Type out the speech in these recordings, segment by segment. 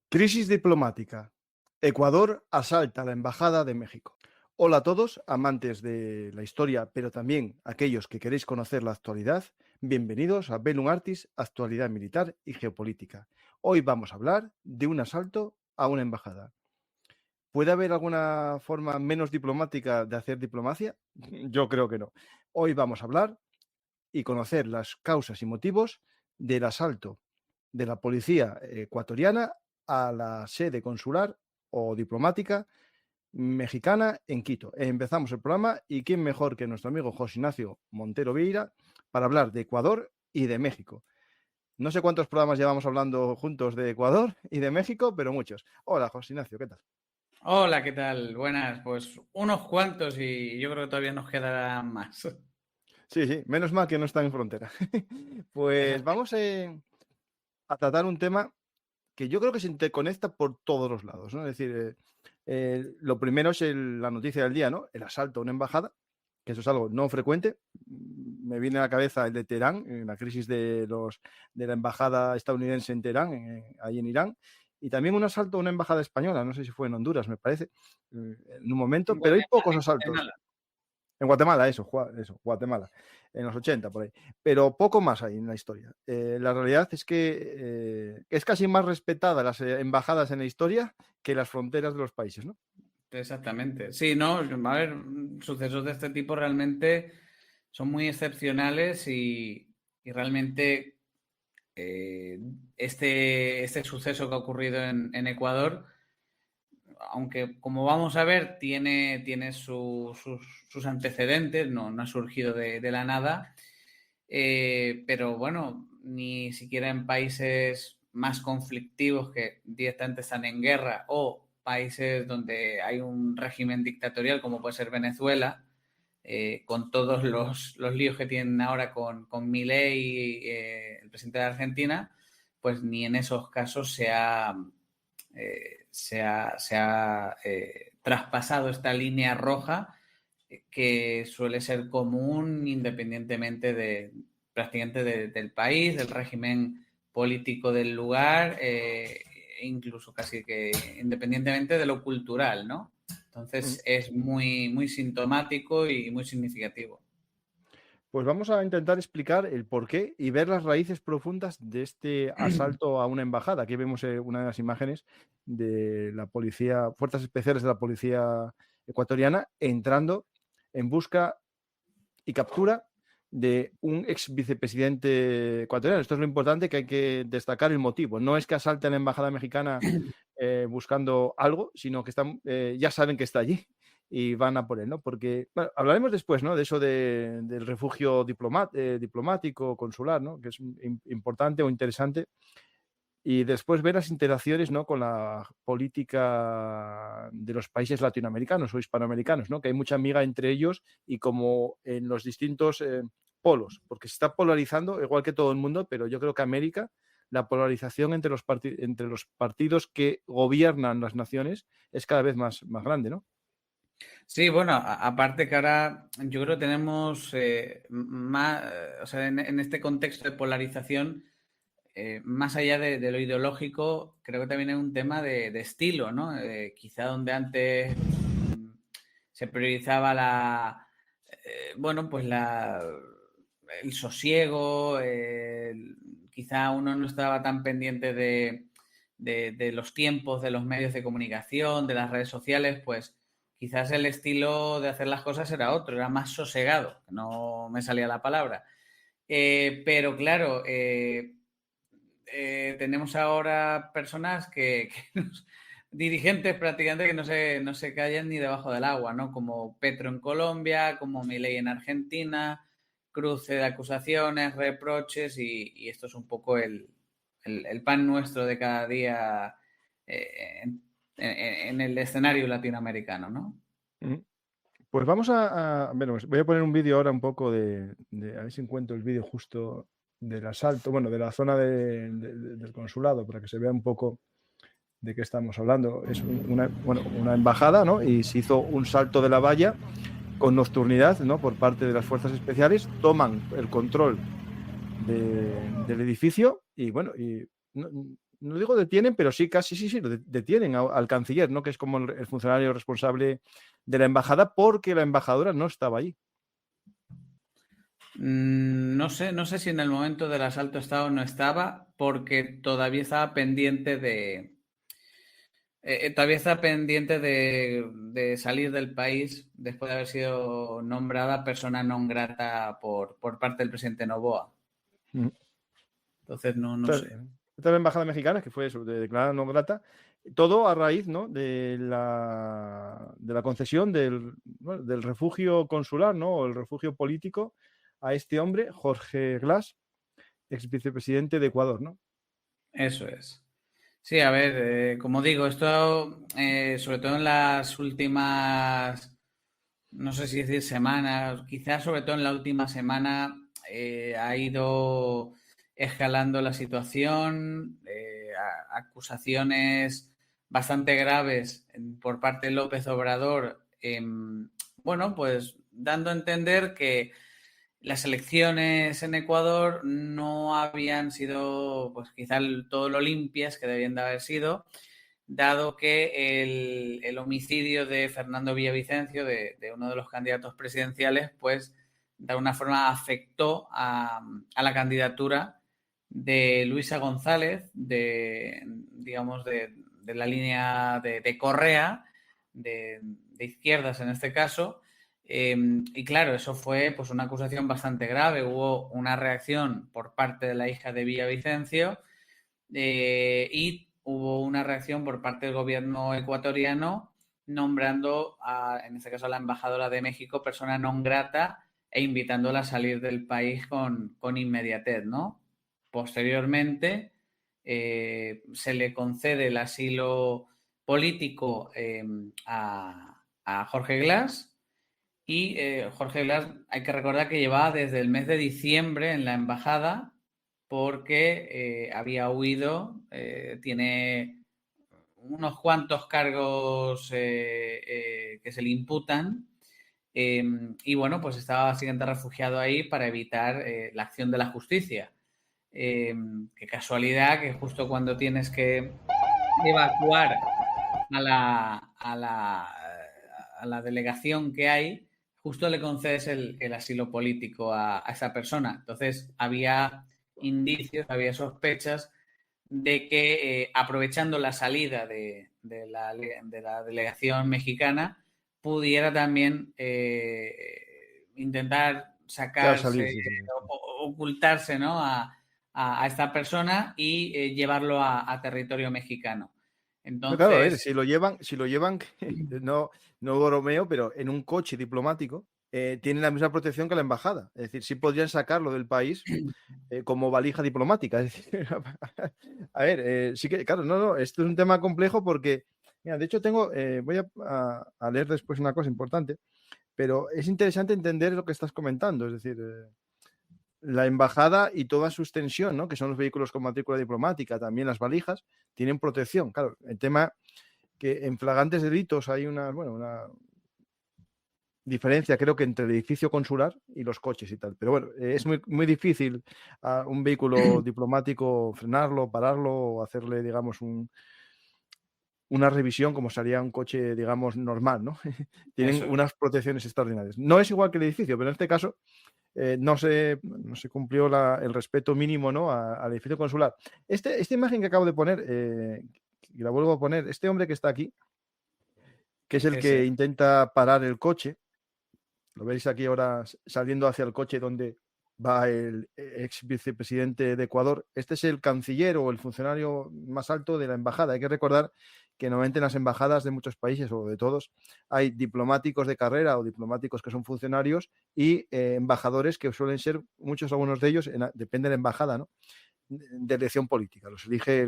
Crisis diplomática. Ecuador asalta a la Embajada de México. Hola a todos, amantes de la historia, pero también aquellos que queréis conocer la actualidad. Bienvenidos a Bellum Artis, actualidad militar y geopolítica. Hoy vamos a hablar de un asalto a una embajada. ¿Puede haber alguna forma menos diplomática de hacer diplomacia? Yo creo que no. Hoy vamos a hablar y conocer las causas y motivos del asalto de la policía ecuatoriana a la sede consular o diplomática mexicana en Quito. Empezamos el programa y quién mejor que nuestro amigo José Ignacio Montero Vieira para hablar de Ecuador y de México. No sé cuántos programas llevamos hablando juntos de Ecuador y de México, pero muchos. Hola, José Ignacio, ¿qué tal? Hola, ¿qué tal? Buenas, pues unos cuantos y yo creo que todavía nos quedarán más. Sí, sí, menos mal que no están en frontera. Pues Exacto. vamos a tratar un tema que yo creo que se interconecta por todos los lados, ¿no? Es decir, lo primero es la noticia del día, ¿no? El asalto a una embajada, que eso es algo no frecuente. Me viene a la cabeza el de Teherán, en la crisis de la embajada estadounidense en Teherán, ahí en Irán, y también un asalto a una embajada española, no sé si fue en Honduras, me parece, en un momento, En pero hay pocos En asaltos. Guatemala. En Guatemala, eso, Guatemala, en los 80 por ahí. Pero poco más hay en la historia. La realidad es que es casi más respetada las embajadas en la historia que las fronteras de los países, ¿no? Exactamente. Sí, no, a ver, sucesos de este tipo realmente son muy excepcionales y realmente este suceso que ha ocurrido en Ecuador, aunque como vamos a ver, tiene sus antecedentes, no ha surgido de la nada. Pero bueno, ni siquiera en países más conflictivos que directamente están en guerra o países donde hay un régimen dictatorial como puede ser Venezuela, con todos los líos que tienen ahora con Milei, el presidente de Argentina, pues ni en esos casos se ha traspasado esta línea roja que suele ser común independientemente prácticamente del país, del régimen político del lugar, incluso casi que independientemente de lo cultural, ¿no? Mm. Entonces es muy sintomático y muy significativo. Pues vamos a intentar explicar el porqué y ver las raíces profundas de este asalto a una embajada. Aquí vemos una de las imágenes de la policía, fuerzas especiales de la policía ecuatoriana entrando en busca y captura de un ex vicepresidente ecuatoriano. Esto es lo importante, que hay que destacar el motivo. No es que asalten la embajada mexicana buscando algo, sino que están, ya saben que está allí y van a por él, ¿no? Porque, bueno, hablaremos después, ¿no? De eso del refugio diplomático, consular, ¿no? Que es importante o interesante. Y después ver las interacciones, ¿no? Con la política de los países latinoamericanos o hispanoamericanos, ¿no? Que hay mucha amiga entre ellos y como en los distintos polos, porque se está polarizando igual que todo el mundo, pero yo creo que América, la polarización entre entre los partidos que gobiernan las naciones es cada vez más grande, ¿no? Sí, bueno, aparte que ahora yo creo que tenemos más, o sea, en este contexto de polarización, más allá de lo ideológico, creo que también es un tema de estilo, ¿no? Quizá donde antes se priorizaba bueno, pues el sosiego, quizá uno no estaba tan pendiente de los tiempos, de los medios de comunicación, de las redes sociales, pues quizás el estilo de hacer las cosas era otro, era más sosegado, no me salía la palabra. Pero claro, tenemos ahora personas dirigentes prácticamente que no se callan ni debajo del agua, ¿no? Como Petro en Colombia, como Milei en Argentina, cruce de acusaciones, reproches y esto es un poco el pan nuestro de cada día en el escenario latinoamericano, ¿no? Pues vamos bueno, voy a poner un vídeo ahora un poco a ver si encuentro el vídeo justo del asalto, bueno, de la zona del consulado, para que se vea un poco de qué estamos hablando. Es una embajada, ¿no? Y se hizo un salto de la valla con nocturnidad, ¿no? Por parte de las fuerzas especiales, toman el control del edificio y, bueno, y no digo detienen, pero sí, casi sí, lo detienen al canciller, ¿no? Que es como el funcionario responsable de la embajada, porque la embajadora no estaba allí. No sé si en el momento del asalto estaba o no estaba, porque todavía estaba pendiente de salir del país después de haber sido nombrada persona non grata por parte del presidente Noboa. Entonces, no sé. Esta es la embajada mexicana, que fue eso, declarada no grata, todo a raíz, ¿no? de la concesión del refugio consular, ¿no? O el refugio político a este hombre, Jorge Glass, ex vicepresidente de Ecuador, ¿no? Eso es. Sí, a ver, como digo, esto sobre todo en las últimas, no sé si decir semanas, quizás sobre todo en la última semana ha ido escalando la situación, acusaciones bastante graves por parte de López Obrador, bueno, pues dando a entender que las elecciones en Ecuador no habían sido, pues quizá todo lo limpias que debían de haber sido, dado que el homicidio de Fernando Villavicencio, de uno de los candidatos presidenciales, pues de alguna forma afectó a la candidatura de Luisa González, digamos, de la línea de Correa, de izquierdas en este caso. Y claro, eso fue pues una acusación bastante grave. Hubo una reacción por parte de la hija de Villavicencio y hubo una reacción por parte del gobierno ecuatoriano nombrando, en este caso, a la embajadora de México persona non grata e invitándola a salir del país con inmediatez, ¿no? Posteriormente, se le concede el asilo político a Jorge Glass y Jorge Glass, hay que recordar que llevaba desde el mes de diciembre en la embajada porque había huido, tiene unos cuantos cargos que se le imputan y bueno, pues estaba básicamente refugiado ahí para evitar la acción de la justicia. Qué casualidad que justo cuando tienes que evacuar a la delegación que hay, justo le concedes el asilo político a esa persona. Entonces, había indicios, había sospechas de que aprovechando la salida de la delegación mexicana, pudiera también intentar sacarse, Sí. ocultarse, ¿no? a esta persona y llevarlo a territorio mexicano. No, claro, a ver, Entonces, si lo llevan, no bromeo, pero en un coche diplomático, tienen la misma protección que la embajada. Es decir, sí podrían sacarlo del país como valija diplomática. Es decir, a ver, sí que, claro, no, esto es un tema complejo porque, mira, de hecho voy a leer después una cosa importante, pero es interesante entender lo que estás comentando. Es decir, la embajada y toda su extensión, ¿no? Que son los vehículos con matrícula diplomática, también las valijas, tienen protección. Claro, el tema que en flagrantes delitos hay una diferencia, creo que entre el edificio consular y los coches y tal. Pero bueno, es muy difícil a un vehículo diplomático frenarlo, pararlo o hacerle, digamos, una revisión como sería un coche, digamos, normal, ¿no? Tienen eso. unas protecciones extraordinarias. No es igual que el edificio, pero en este caso no se cumplió el respeto mínimo, ¿no? al edificio consular. Esta imagen que acabo de poner, y la vuelvo a poner, este hombre que está aquí, que es el que intenta parar el coche, lo veis aquí ahora saliendo hacia el coche donde va el ex vicepresidente de Ecuador. Este es el canciller o el funcionario más alto de la embajada. Hay que recordar que normalmente en las embajadas de muchos países o de todos hay diplomáticos de carrera o diplomáticos que son funcionarios y embajadores que suelen ser, algunos de ellos, depende de la embajada, ¿no? De elección política, los elige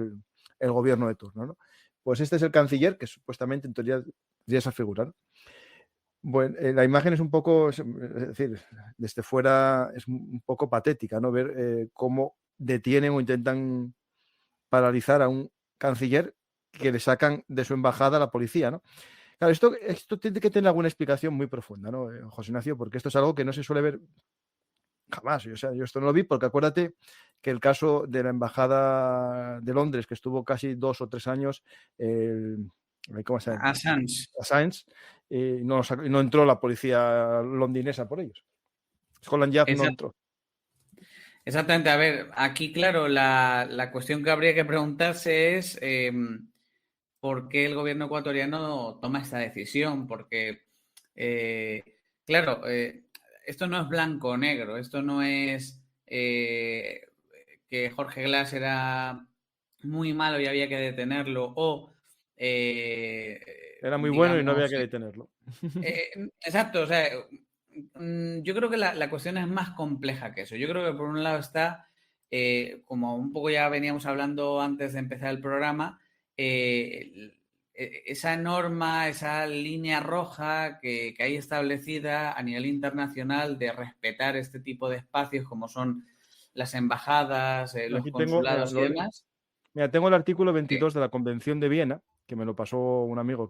el gobierno de turno, ¿no? Pues este es el canciller que supuestamente en teoría tendría esa figura, ¿no? Bueno, la imagen es un poco, es decir, desde fuera es un poco patética, ¿no? Ver cómo detienen o intentan paralizar a un canciller que le sacan de su embajada a la policía, ¿no? Claro, esto tiene que tener alguna explicación muy profunda, ¿no, José Ignacio? Porque esto es algo que no se suele ver Jamás. O sea, yo esto no lo vi porque acuérdate que el caso de la Embajada de Londres, que estuvo casi 2 o 3 años, ¿cómo se llama? Assange. Assange, no entró la policía londinesa por ellos. Scotland Yard no entró. Exactamente. A ver, aquí, claro, la cuestión que habría que preguntarse es por qué el gobierno ecuatoriano toma esta decisión. Porque, claro, esto no es blanco o negro. Esto no es que Jorge Glass era muy malo y había que detenerlo o... Era muy bueno y no había digamos, que detenerlo. exacto, o sea, yo creo que la cuestión es más compleja que eso. Yo creo que por un lado está, como un poco ya veníamos hablando antes de empezar el programa, esa norma, esa línea roja que hay establecida a nivel internacional de respetar este tipo de espacios como son las embajadas, los Aquí tengo, consulados y demás. mira, tengo el artículo Sí, 22 de la Convención de Viena, que me lo pasó un amigo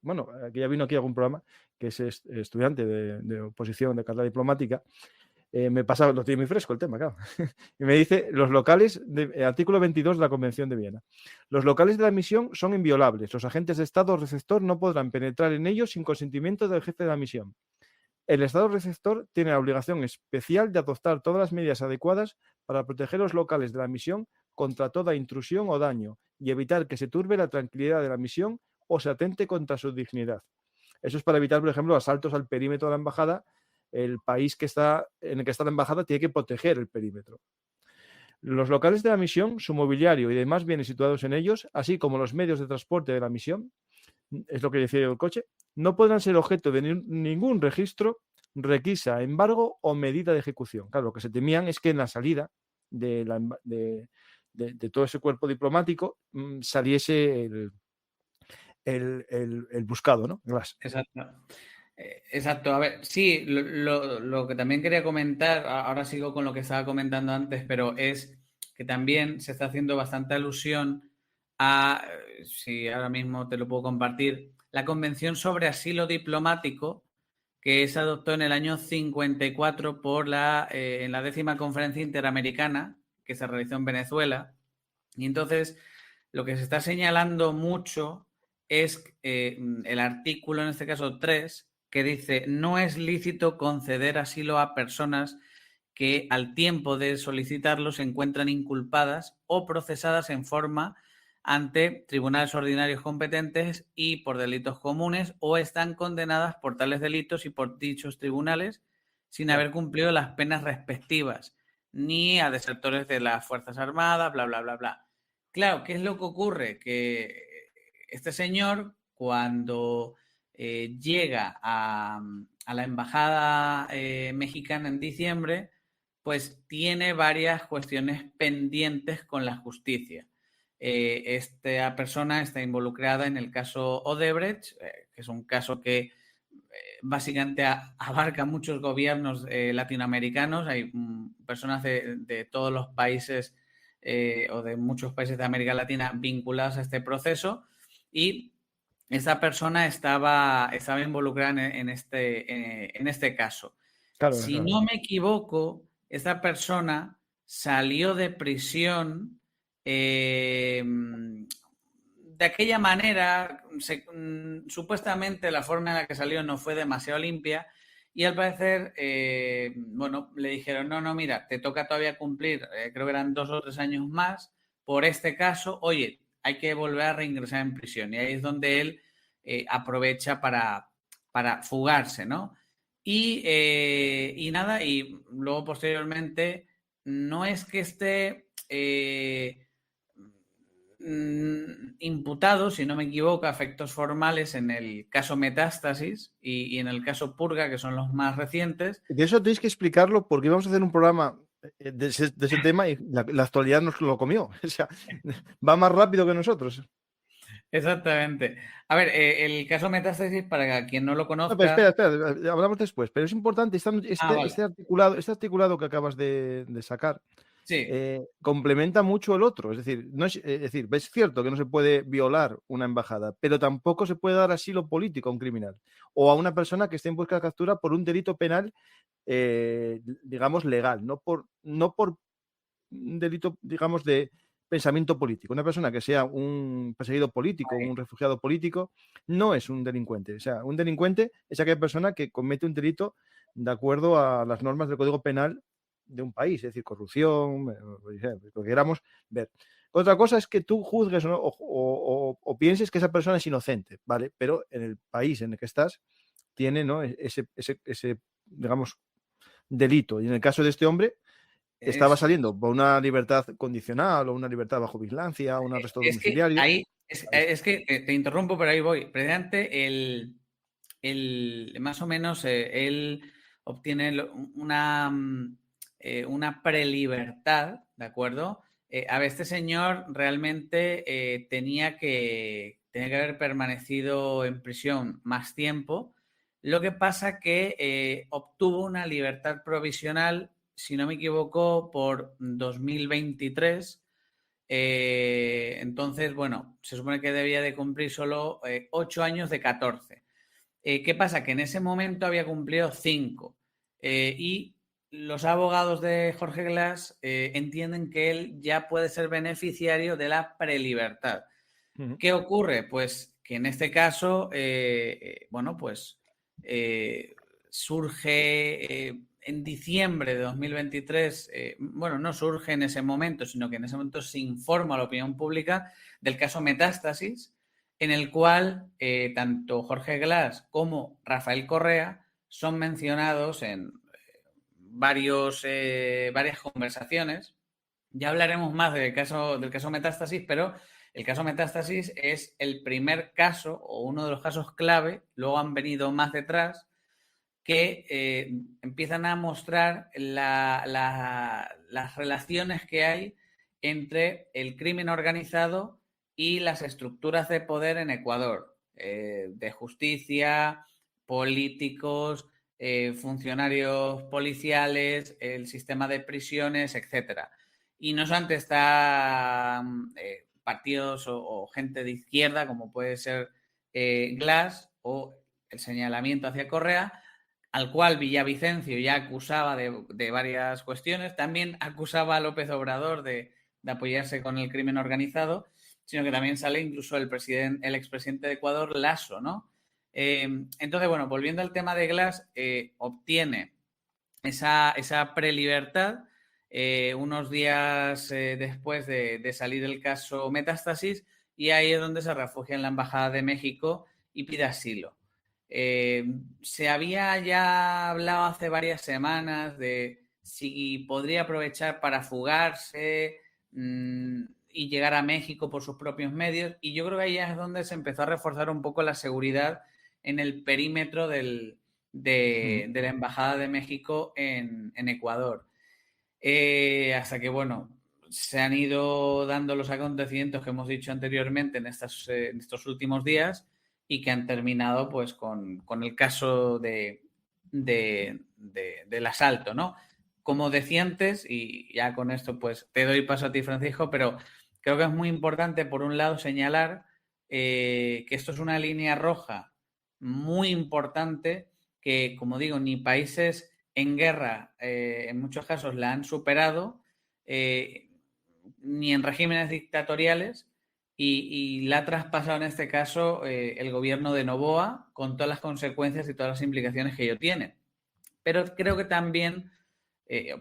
bueno, que ya vino aquí a algún programa, que es estudiante de oposición de carrera diplomática. Me pasa, lo tiene muy fresco el tema, claro. Y me dice, los locales, artículo 22 de la Convención de Viena. Los locales de la misión son inviolables. Los agentes de Estado receptor no podrán penetrar en ellos sin consentimiento del jefe de la misión. El Estado receptor tiene la obligación especial de adoptar todas las medidas adecuadas para proteger los locales de la misión contra toda intrusión o daño y evitar que se turbe la tranquilidad de la misión o se atente contra su dignidad. Eso es para evitar, por ejemplo, asaltos al perímetro de la embajada. El país en el que está la embajada tiene que proteger el perímetro. Los locales de la misión, su mobiliario y demás bienes situados en ellos, así como los medios de transporte de la misión, es lo que decía yo el coche, no podrán ser objeto de ningún registro, requisa, embargo o medida de ejecución. Claro, lo que se temían es que en la salida de todo ese cuerpo diplomático saliese el buscado, ¿no? Glass. exacto. Exacto, a ver, sí, lo que también quería comentar, ahora sigo con lo que estaba comentando antes, pero es que también se está haciendo bastante alusión a, si ahora mismo te lo puedo compartir, la Convención sobre Asilo Diplomático que se adoptó en el año 54 en la 10ª Conferencia Interamericana que se realizó en Venezuela. Y entonces lo que se está señalando mucho es el artículo, en este caso 3, que dice no es lícito conceder asilo a personas que al tiempo de solicitarlo se encuentran inculpadas o procesadas en forma ante tribunales ordinarios competentes y por delitos comunes o están condenadas por tales delitos y por dichos tribunales sin haber cumplido las penas respectivas, ni a desertores de las Fuerzas Armadas, bla, bla, bla, bla. Claro, ¿qué es lo que ocurre? Que este señor, cuando llega a la embajada mexicana en diciembre, pues tiene varias cuestiones pendientes con la justicia. Esta persona está involucrada en el caso Odebrecht, que es un caso que básicamente abarca muchos gobiernos latinoamericanos. Hay personas de todos los países o de muchos países de América Latina vinculados a este proceso y esa persona estaba involucrada en este caso. Claro, Si claro. no me equivoco, esta persona salió de prisión de aquella manera, supuestamente la forma en la que salió no fue demasiado limpia y al parecer, bueno, le dijeron, no, mira, te toca todavía cumplir, creo que eran 2 o 3 años más por este caso, oye, hay que volver a reingresar en prisión y ahí es donde él aprovecha para fugarse, ¿no? Y nada, y luego posteriormente no es que esté imputado, si no me equivoco, a efectos formales en el caso Metástasis y en el caso Purga, que son los más recientes. De eso tenéis que explicarlo porque íbamos a hacer un programa de ese tema y la actualidad nos lo comió. O sea, va más rápido que nosotros. Exactamente. A ver, el caso Metástasis, para quien no lo No, conozca... pero espera, hablamos después. Pero es importante, vale. este articulado que acabas de sacar, Sí. complementa mucho el otro. Es decir, es cierto que no se puede violar una embajada, pero tampoco se puede dar asilo político a un criminal o a una persona que esté en busca de captura por un delito penal, digamos, legal, no por un delito, digamos, de pensamiento político. Una persona que sea un perseguido político, un refugiado político, no es un delincuente. O sea, un delincuente es aquella persona que comete un delito de acuerdo a las normas del Código Penal de un país, es decir, corrupción, lo que queramos ver. Otra cosa es que tú juzgues o pienses que esa persona es inocente, ¿vale? Pero en el país en el que estás tiene, ¿no?, ese, digamos, delito. Y en el caso de este hombre, estaba Es, saliendo por una libertad condicional o una libertad bajo vigilancia, un arresto es que domiciliario. ahí, Ahí está. es que te interrumpo, pero ahí voy. Precisamente más o menos él obtiene una prelibertad, ¿de acuerdo? A ver, este señor realmente tenía que haber permanecido en prisión más tiempo. Lo que pasa que obtuvo una libertad provisional, si no me equivoco, por 2023. Entonces, bueno, se supone que debía de cumplir solo 8 años de 14. ¿Qué pasa? Que en ese momento había cumplido 5. Y los abogados de Jorge Glass entienden que él ya puede ser beneficiario de la prelibertad. Ujú. ¿Qué ocurre? Pues que en este caso, bueno, pues surge en diciembre de 2023, bueno, no surge en ese momento, sino que en ese momento se informa a la opinión pública del caso Metástasis, en el cual tanto Jorge Glass como Rafael Correa son mencionados en varias conversaciones. Ya hablaremos más del caso Metástasis, pero el caso Metástasis es el primer caso o uno de los casos clave, luego han venido más detrás, que empiezan a mostrar las relaciones que hay entre el crimen organizado y las estructuras de poder en Ecuador, de justicia, políticos, funcionarios policiales, el sistema de prisiones, etcétera. Y no solamente están partidos o gente de izquierda, como puede ser Glass o el señalamiento hacia Correa, al cual Villavicencio ya acusaba de varias cuestiones. También acusaba a López Obrador de apoyarse con el crimen organizado, sino que también sale incluso el expresidente de Ecuador, Lasso, ¿no? Entonces, bueno, volviendo al tema de Glass, obtiene esa prelibertad unos días después de salir el caso Metástasis, y ahí es donde se refugia en la Embajada de México y pide asilo. Se había ya hablado hace varias semanas de si podría aprovechar para fugarse y llegar a México por sus propios medios, y yo creo que ahí es donde se empezó a reforzar un poco la seguridad en el perímetro de la Embajada de México en Ecuador. Hasta que, bueno, se han ido dando los acontecimientos que hemos dicho anteriormente en estos últimos días, y que han terminado pues con el caso del asalto, ¿no? Como decía antes, y ya con esto pues te doy paso a ti, Francisco, pero creo que es muy importante, por un lado, señalar que esto es una línea roja muy importante que, como digo, ni países en guerra en muchos casos la han superado, eh, ni en regímenes dictatoriales, y la ha traspasado en este caso el gobierno de Noboa, con todas las consecuencias y todas las implicaciones que ello tiene. Pero creo que también,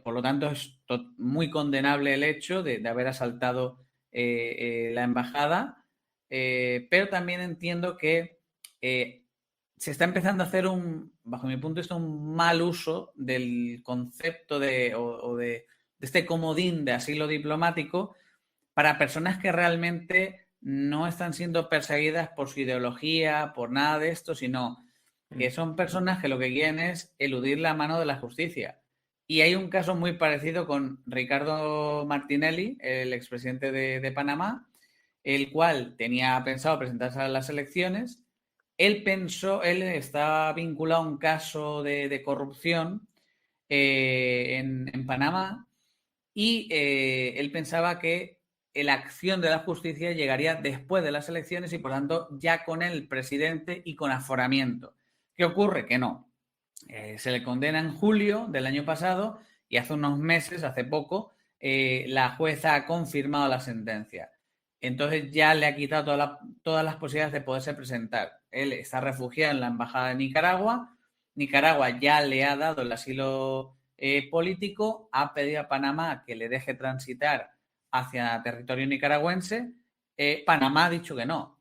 por lo tanto, es muy condenable el hecho de haber asaltado la embajada, pero también entiendo que se está empezando a hacer bajo mi punto de vista, un mal uso del concepto de este comodín de asilo diplomático para personas que realmente no están siendo perseguidas por su ideología, por nada de esto, sino que son personas que lo que quieren es eludir la mano de la justicia. Y hay un caso muy parecido con Ricardo Martinelli, el expresidente de Panamá, el cual tenía pensado presentarse a las elecciones. Él estaba vinculado a un caso de corrupción en Panamá, y él pensaba que la acción de la justicia llegaría después de las elecciones y, por tanto, ya con el presidente y con aforamiento. ¿Qué ocurre? Que no. Se le condena en julio del año pasado y hace unos meses, hace poco, la jueza ha confirmado la sentencia. Entonces ya le ha quitado todas las posibilidades de poderse presentar. Él está refugiado en la Embajada de Nicaragua. Nicaragua ya le ha dado el asilo político, ha pedido a Panamá que le deje transitar hacia territorio nicaragüense. Panamá ha dicho que no.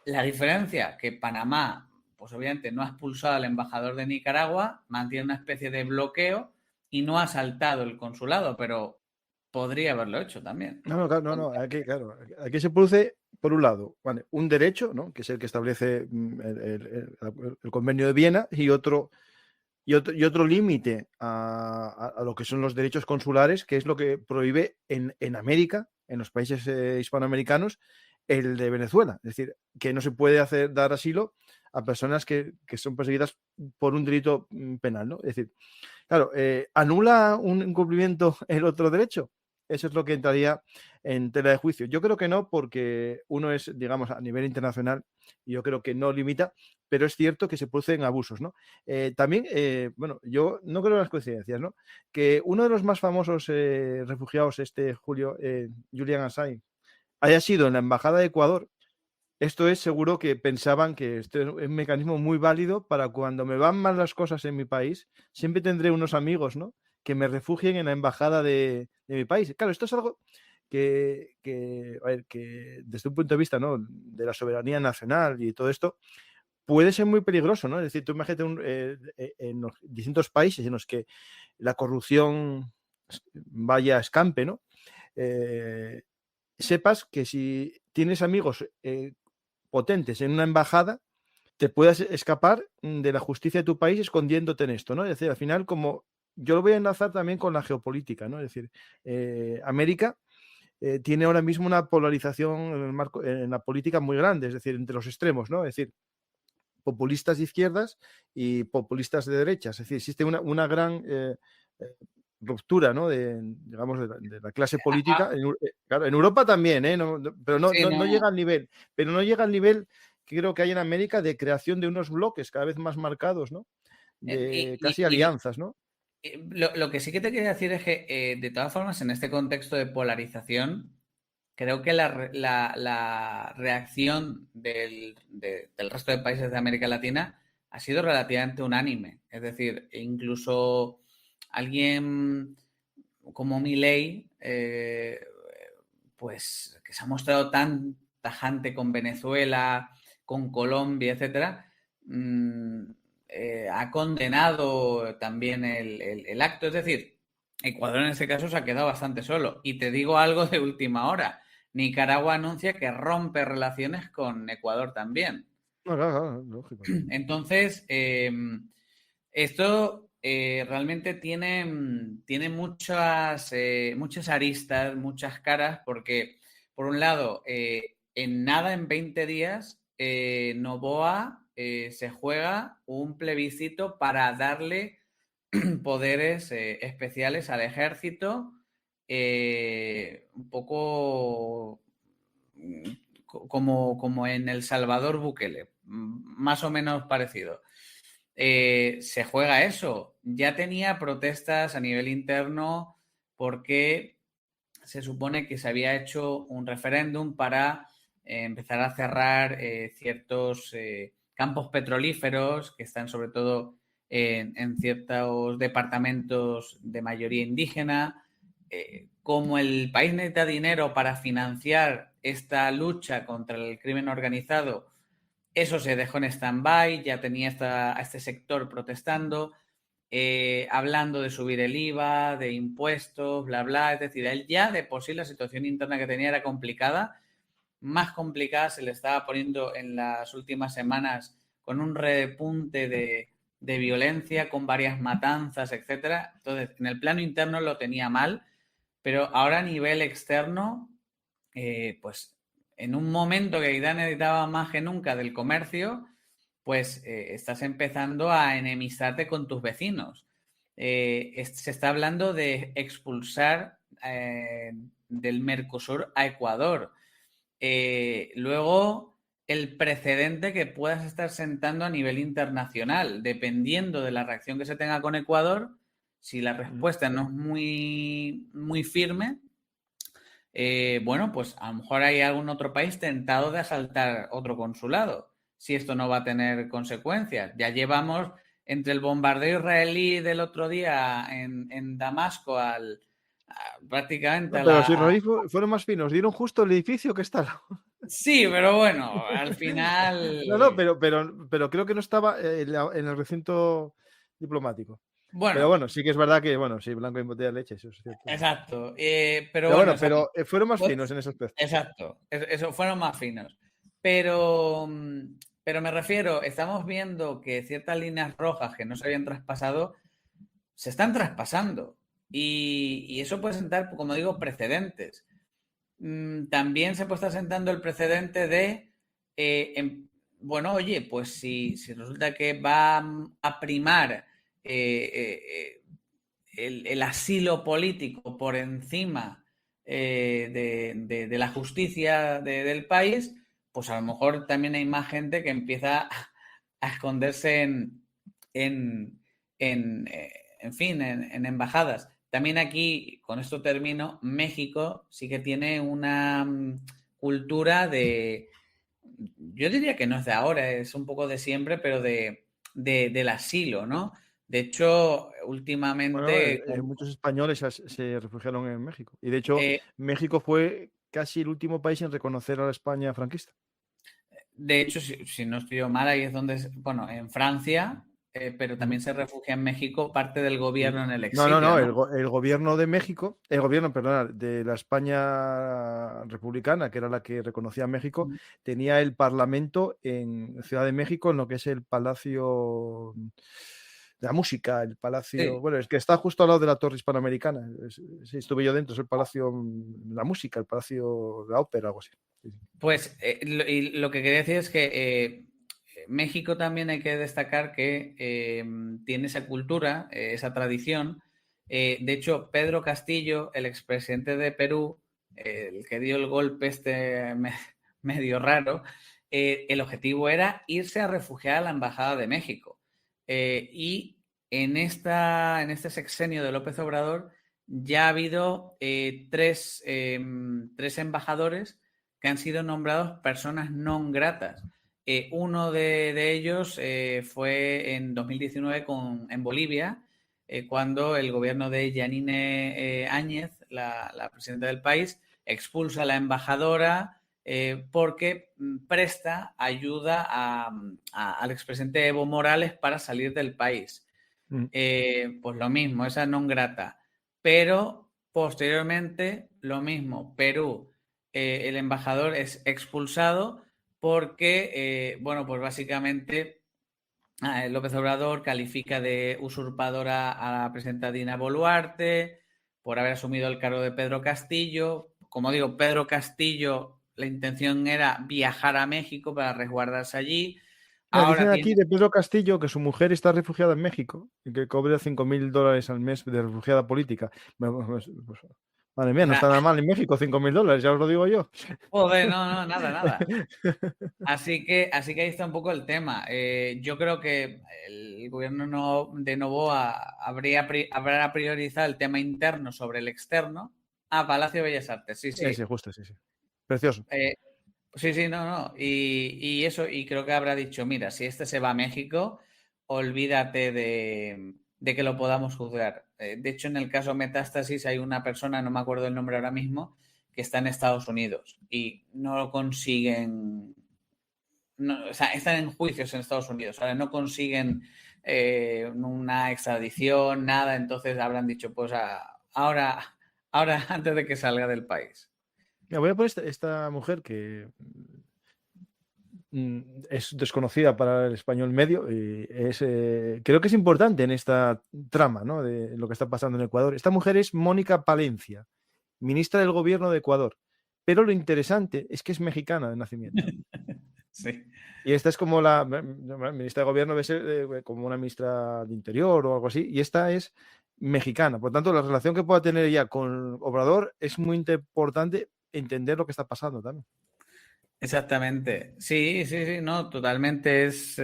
La diferencia que Panamá, pues obviamente no ha expulsado al embajador de Nicaragua, mantiene una especie de bloqueo y no ha saltado el consulado, pero podría haberlo hecho también. No, claro, aquí se produce, por un lado, vale, un derecho, ¿no? Que es el que establece el Convenio de Viena, y otro límite a lo que son los derechos consulares, que es lo que prohíbe en América, en los países hispanoamericanos, el de Venezuela. Es decir, que no se puede dar asilo a personas que son perseguidas por un delito penal, ¿no? Es decir, claro, ¿anula un incumplimiento el otro derecho? Eso es lo que entraría en tela de juicio. Yo creo que no, porque uno es, digamos, a nivel internacional, y yo creo que no limita, pero es cierto que se producen abusos, ¿no? También, bueno, yo no creo en las coincidencias, ¿no? Que uno de los más famosos refugiados, Julian Assange, haya sido en la Embajada de Ecuador. Esto es seguro que pensaban que esto es un mecanismo muy válido para cuando me van mal las cosas en mi país, siempre tendré unos amigos, ¿no? Que me refugien en la embajada de mi país. Claro, esto es algo a ver, que desde un punto de vista, ¿no? De la soberanía nacional y todo esto, puede ser muy peligroso, ¿no? Es decir, tú imagínate en los distintos países en los que la corrupción vaya a escampe, ¿no? Sepas que si tienes amigos potentes en una embajada, te puedas escapar de la justicia de tu país escondiéndote en esto, ¿no? Es decir, al final, como yo lo voy a enlazar también con la geopolítica, ¿no? Es decir, América tiene ahora mismo una polarización en la política muy grande, es decir, entre los extremos, ¿no? Es decir, populistas de izquierdas y populistas de derechas. Es decir, existe una gran ruptura, ¿no? Digamos, de la clase política. Claro, en Europa también, ¿eh? Pero Sí, no llega no. al nivel. Pero no llega al nivel que creo que hay en América de creación de unos bloques cada vez más marcados, ¿no? De casi alianzas, ¿no? Lo que sí que te quería decir es que, de todas formas, en este contexto de polarización, creo que la reacción del resto de países de América Latina ha sido relativamente unánime. Es decir, incluso alguien como Milei, pues que se ha mostrado tan tajante con Venezuela, con Colombia, etcétera, ha condenado también el acto. Es decir, Ecuador en este caso se ha quedado bastante solo. Y te digo algo de última hora. Nicaragua anuncia que rompe relaciones con Ecuador también. No, claro, lógico. Entonces, esto realmente tiene muchas aristas, muchas caras, porque, por un lado, en 20 días, Noboa se juega un plebiscito para darle poderes especiales al ejército, un poco como en El Salvador Bukele, más o menos parecido. Se juega eso. Ya tenía protestas a nivel interno porque se supone que se había hecho un referéndum para empezar a cerrar ciertos campos petrolíferos que están sobre todo en ciertos departamentos de mayoría indígena. Como el país necesita dinero para financiar esta lucha contra el crimen organizado, eso se dejó en stand-by, ya tenía a este sector protestando, hablando de subir el IVA, de impuestos, bla, bla. Es decir, él ya de por sí la situación interna que tenía era complicada. Más complicada se le estaba poniendo en las últimas semanas con un repunte de violencia, con varias matanzas, etcétera. Entonces, en el plano interno lo tenía mal, pero ahora a nivel externo, pues en un momento que Irán necesitaba más que nunca del comercio, pues estás empezando a enemistarte con tus vecinos. Se está hablando de expulsar del Mercosur a Ecuador. Luego, el precedente que puedas estar sentando a nivel internacional, dependiendo de la reacción que se tenga con Ecuador, si la respuesta no es muy, muy firme, bueno, pues a lo mejor hay algún otro país tentado de asaltar otro consulado, si esto no va a tener consecuencias. Ya llevamos entre el bombardeo israelí del otro día en Damasco prácticamente No, a pero los la... israelíes fueron más finos, dieron justo el edificio que está al lado. Sí, pero bueno, al final... No, pero creo que no estaba en el recinto diplomático. Pero Bueno, bueno, sí que es verdad que, bueno, sí, blanco en botella de leche, eso es cierto. exacto. Pero Pero bueno, bueno, pero fueron más pues, finos en ese aspecto. exacto. Eso fueron más finos. Pero, pero me refiero, estamos viendo que ciertas líneas rojas que no se habían traspasado se están traspasando. Y eso puede sentar, como digo, precedentes. También se puede estar sentando el precedente de, bueno, oye, pues si resulta que va a primar el asilo político por encima de la justicia del país, pues a lo mejor también hay más gente que empieza a esconderse en, en fin, en embajadas. También aquí, con esto termino, México sí que tiene una cultura yo diría que no es de ahora, es un poco de siempre, pero del asilo, ¿no? De hecho, Bueno, últimamente, muchos españoles se refugiaron en México. Y de hecho, eh, México fue casi el último país en reconocer a la España franquista. de hecho, si no estoy yo mal, ahí es donde, bueno, en Francia, pero Ujú. también se refugia en México parte del Sí. gobierno en el No, no, exilio, no. ¿no? El gobierno de México, el gobierno, perdón, de la España republicana, que era la que reconocía a México, tenía el parlamento en Ciudad de México, en lo que es el Palacio de la Música, el Palacio. Sí, Bueno, es que está justo al lado de la Torre Hispanoamericana. Sí, estuve yo dentro, es el Palacio de la Música, el Palacio de la Ópera, algo así. Sí, sí. pues y lo que quería decir es que México también hay que destacar que tiene esa cultura, esa tradición. De hecho, Pedro Castillo, el expresidente de Perú, el que dio el golpe medio raro, el objetivo era irse a refugiar a la Embajada de México. Y en este sexenio de López Obrador ya ha habido tres embajadores que han sido nombrados personas non gratas. Uno de ellos fue en 2019 en Bolivia, cuando el gobierno de Yanine Áñez, la presidenta del país, expulsa a la embajadora porque presta ayuda al expresidente Evo Morales para salir del país. Mm. Pues lo mismo, esa non grata. Pero posteriormente, lo mismo, Perú, el embajador es expulsado porque, bueno, pues básicamente López Obrador califica de usurpadora a la presidenta Dina Boluarte por haber asumido el cargo de Pedro Castillo. Como digo, Pedro Castillo, la intención era viajar a México para resguardarse allí. Mira, dicen Ahora aquí tiene... de Pedro Castillo que su mujer está refugiada en México y que cobra $5.000 al mes de refugiada política. Madre mía, O no sea, está nada mal en México, $5.000, ya os lo digo yo. joder, no, nada, nada. Así que ahí está un poco el tema. Yo creo que el gobierno de Novoa habrá priorizado el tema interno sobre el externo. Palacio de Bellas Artes, sí, Sí, sí. justo, sí, sí. Precioso. Eh, sí, sí, no, no. Y eso, y creo que habrá dicho, mira, si este se va a México, olvídate de que lo podamos juzgar. De hecho, en el caso Metástasis hay una persona, no me acuerdo el nombre ahora mismo, que está en Estados Unidos y no lo consiguen, no, o sea, están en juicios en Estados Unidos, ahora no consiguen una extradición, nada, entonces habrán dicho, pues ahora antes de que salga del país. Mira, voy a poner esta mujer que es desconocida para el español medio y creo que es importante en esta trama, ¿no?, de lo que está pasando en Ecuador. Esta mujer es Mónica Palencia, ministra del gobierno de Ecuador. Pero lo interesante es que es mexicana de nacimiento. Sí. Y esta es como la ministra de gobierno, debe ser como una ministra de Interior o algo así. Y esta es mexicana. Por tanto, la relación que pueda tener ella con Obrador es muy importante entender lo que está pasando también. Exactamente. Sí, sí, sí, no, totalmente es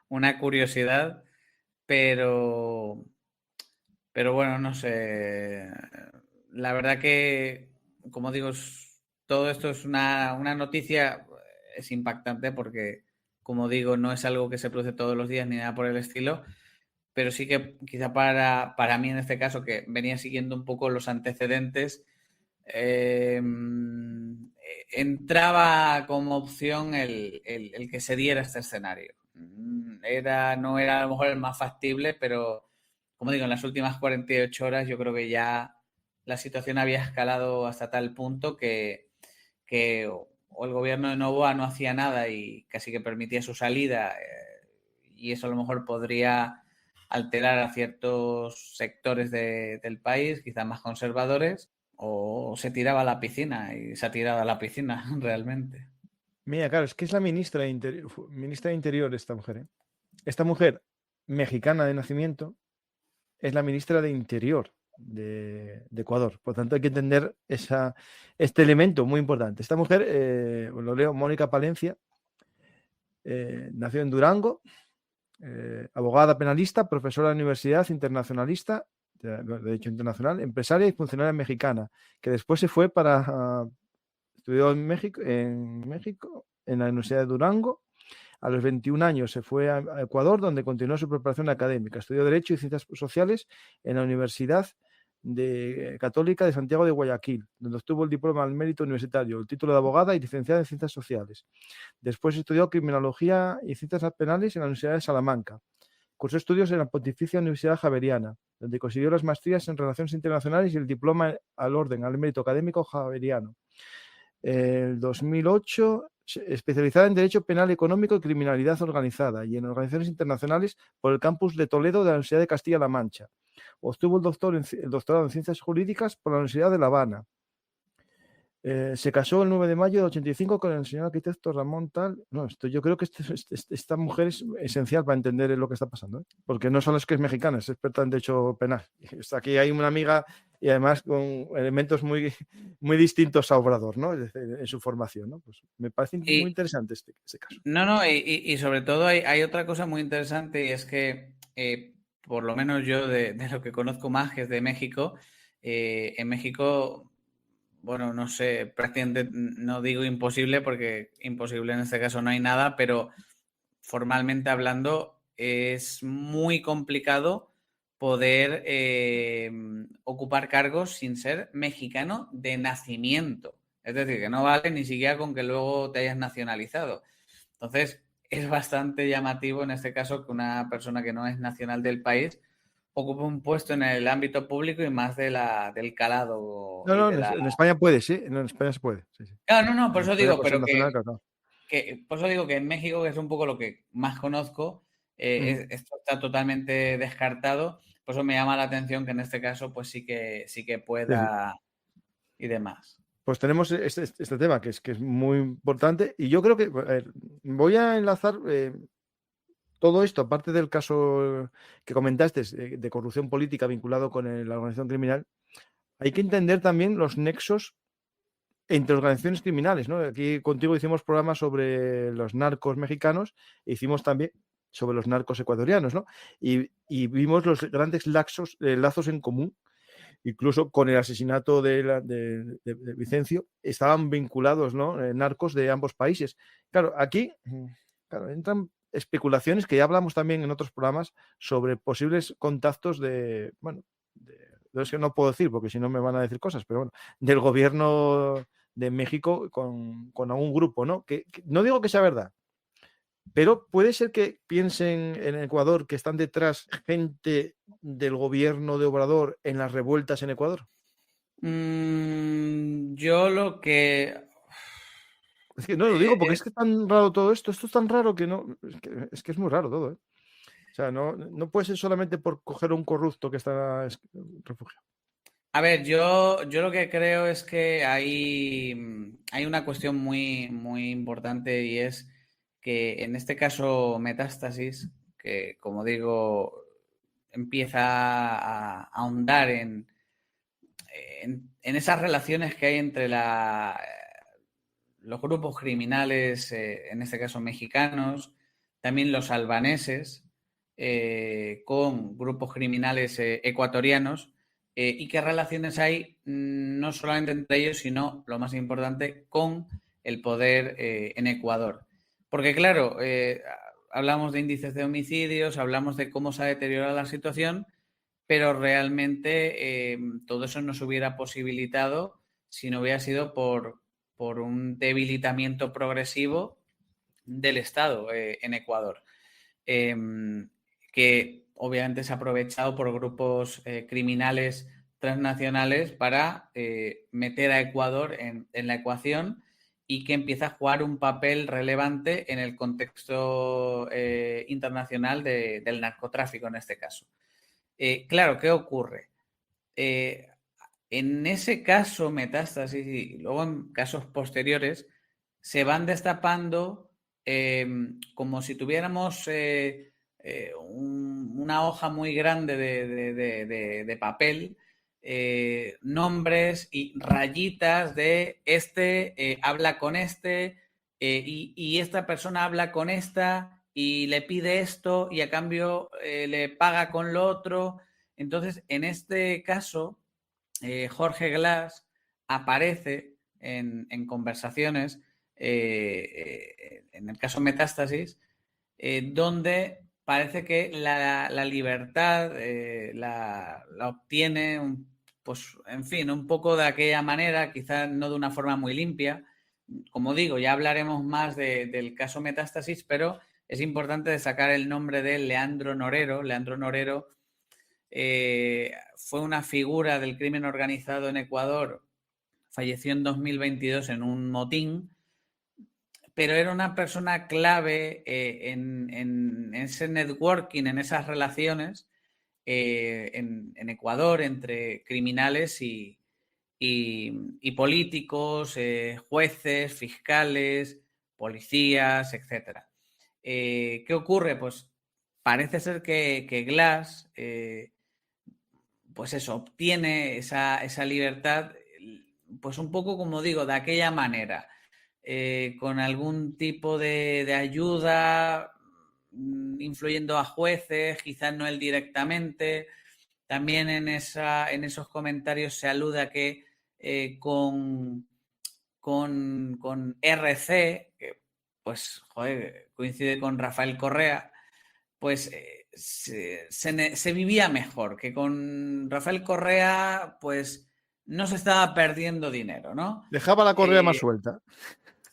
una curiosidad, pero, pero bueno, no sé. La verdad que, como digo, todo esto es una noticia, es impactante porque, como digo, no es algo que se produce todos los días ni nada por el estilo, pero sí que quizá para mí en este caso, que venía siguiendo un poco los antecedentes, eh, entraba como opción el que se diera este escenario. No era a lo mejor el más factible, pero como digo, en las últimas 48 horas yo creo que ya la situación había escalado hasta tal punto que o el gobierno de Novoa no hacía nada y casi que permitía su salida, y eso a lo mejor podría alterar a ciertos sectores del país, quizás más conservadores, o se tiraba a la piscina y se ha tirado a la piscina realmente. Mira, claro, es que es la ministra de Interior esta mujer, ¿eh? Esta mujer mexicana de nacimiento es la ministra de Interior de Ecuador. Por tanto, hay que entender este elemento muy importante. Esta mujer, lo leo, Mónica Palencia, nació en Durango, abogada penalista, profesora de universidad, internacionalista, de derecho internacional, empresaria y funcionaria mexicana, que después se fue estudió en México, en la Universidad de Durango. A los 21 años se fue a Ecuador, donde continuó su preparación académica. Estudió Derecho y Ciencias Sociales en la Universidad Católica de Santiago de Guayaquil, donde obtuvo el diploma al mérito universitario, el título de abogada y licenciada en Ciencias Sociales. Después estudió Criminología y Ciencias Penales en la Universidad de Salamanca. Cursó estudios en la Pontificia Universidad Javeriana, donde consiguió las maestrías en Relaciones Internacionales y el diploma al mérito académico javeriano. En 2008, especializada en Derecho Penal Económico y Criminalidad Organizada y en Organizaciones Internacionales por el campus de Toledo de la Universidad de Castilla-La Mancha. Obtuvo el doctorado en Ciencias Jurídicas por la Universidad de La Habana. Se casó el 9 de mayo de 85 con el señor arquitecto Ramón Tal. No, yo creo que esta mujer es esencial para entender lo que está pasando, ¿eh? Porque no solo es que es mexicana, es experta en derecho penal. Aquí hay una amiga y además con elementos muy, muy distintos a Obrador, ¿no? En su formación, ¿no? Pues me parece muy Y interesante este caso. no, y sobre todo hay otra cosa muy interesante y es que, por lo menos yo de lo que conozco más, que es de México, en México, bueno, no sé, prácticamente no digo imposible porque imposible en este caso no hay nada, pero formalmente hablando es muy complicado poder ocupar cargos sin ser mexicano de nacimiento. Es decir, que no vale ni siquiera con que luego te hayas nacionalizado. Entonces, es bastante llamativo en este caso que una persona que no es nacional del país ocupe un puesto en el ámbito público y más del calado No, y no, de la... en España puede, sí, en España se puede. Sí, sí. Claro, no, por En eso España digo, puede ser pero nacional, claro. por eso digo que en México, que es un poco lo que más conozco, Ujú. esto está totalmente descartado. Por eso me llama la atención que en este caso, pues sí que Sí, sí. pueda y demás. Pues tenemos este tema que es muy importante y yo creo que voy a enlazar todo esto, aparte del caso que comentaste de corrupción política vinculado con la organización criminal, hay que entender también los nexos entre organizaciones criminales, ¿no? Aquí contigo hicimos programas sobre los narcos mexicanos e hicimos también sobre los narcos ecuatorianos, ¿no? Y vimos los grandes lazos en común, incluso con el asesinato de Vicencio, estaban vinculados, ¿no? Narcos de ambos países. Claro, aquí claro, entran especulaciones que ya hablamos también en otros programas sobre posibles contactos bueno, es que no puedo decir porque si no me van a decir cosas, pero bueno, del gobierno de México con algún grupo, ¿no? Que no digo que sea verdad, pero puede ser que piensen en Ecuador que están detrás gente del gobierno de Obrador en las revueltas en Ecuador. Yo lo que... Es que no lo digo porque es que es tan raro todo esto. Esto es tan raro que no. Es que es muy raro todo, ¿eh? O sea, no puede ser solamente por coger a un corrupto que está refugiado. A ver, yo lo que creo es que hay una cuestión muy importante y es que en este caso Metástasis, que como digo, empieza a ahondar en esas relaciones que hay entre los grupos criminales, en este caso mexicanos, también los albaneses, con grupos criminales ecuatorianos, y qué relaciones hay no solamente entre ellos, sino, lo más importante, con el poder en Ecuador. Porque claro, hablamos de índices de homicidios, hablamos de cómo se ha deteriorado la situación, pero realmente todo eso no se hubiera posibilitado si no hubiera sido por un debilitamiento progresivo del Estado en Ecuador, que obviamente se ha aprovechado por grupos criminales transnacionales para meter a Ecuador en la ecuación y que empieza a jugar un papel relevante en el contexto internacional del narcotráfico en este caso. Claro, ¿qué ocurre? En ese caso, Metástasis, y luego en casos posteriores, se van destapando como si tuviéramos una hoja muy grande de papel, nombres y rayitas de habla con y esta persona habla con esta y le pide esto y a cambio le paga con lo otro. Entonces, en este caso, Jorge Glass aparece en conversaciones, en el caso Metástasis, donde parece que la libertad la obtiene, pues, en fin, un poco de aquella manera, quizás no de una forma muy limpia. Como digo, ya hablaremos más del caso Metástasis, pero es importante destacar el nombre de Leandro Norero. Leandro Norero fue una figura del crimen organizado en Ecuador, falleció en 2022 en un motín, pero era una persona clave en ese networking, en esas relaciones en Ecuador entre criminales y políticos, jueces, fiscales, policías, etc. ¿Qué ocurre? Pues parece ser que Glass pues eso, obtiene esa libertad, pues un poco como digo, de aquella manera, con algún tipo de ayuda, influyendo a jueces, quizás no él directamente. También en esos comentarios se alude a que con RC, que pues joder, coincide con Rafael Correa, pues se vivía mejor, que con Rafael Correa pues no se estaba perdiendo dinero, ¿no? Dejaba la correa más suelta.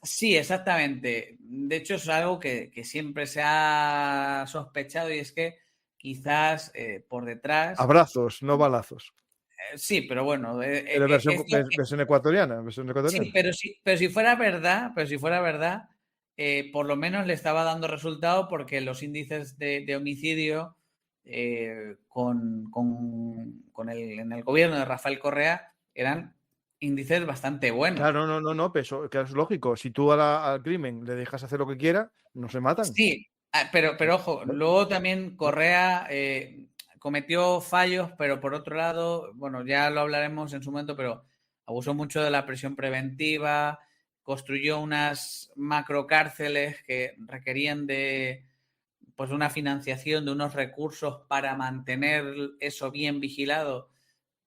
Sí, exactamente. De hecho, es algo que siempre se ha sospechado y es que quizás por detrás... Abrazos, no balazos. Sí, pero bueno, Pero versión ecuatoriana, sí, pero si fuera verdad, por lo menos le estaba dando resultado porque los índices de homicidio en el gobierno de Rafael Correa eran índices bastante buenos. Claro, no, pero eso es lógico. Si tú al crimen le dejas hacer lo que quiera, no se matan. Sí, pero ojo, luego también Correa cometió fallos, pero por otro lado, bueno, ya lo hablaremos en su momento, pero abusó mucho de la prisión preventiva, construyó unas macrocárceles que requerían de pues una financiación, de unos recursos para mantener eso bien vigilado,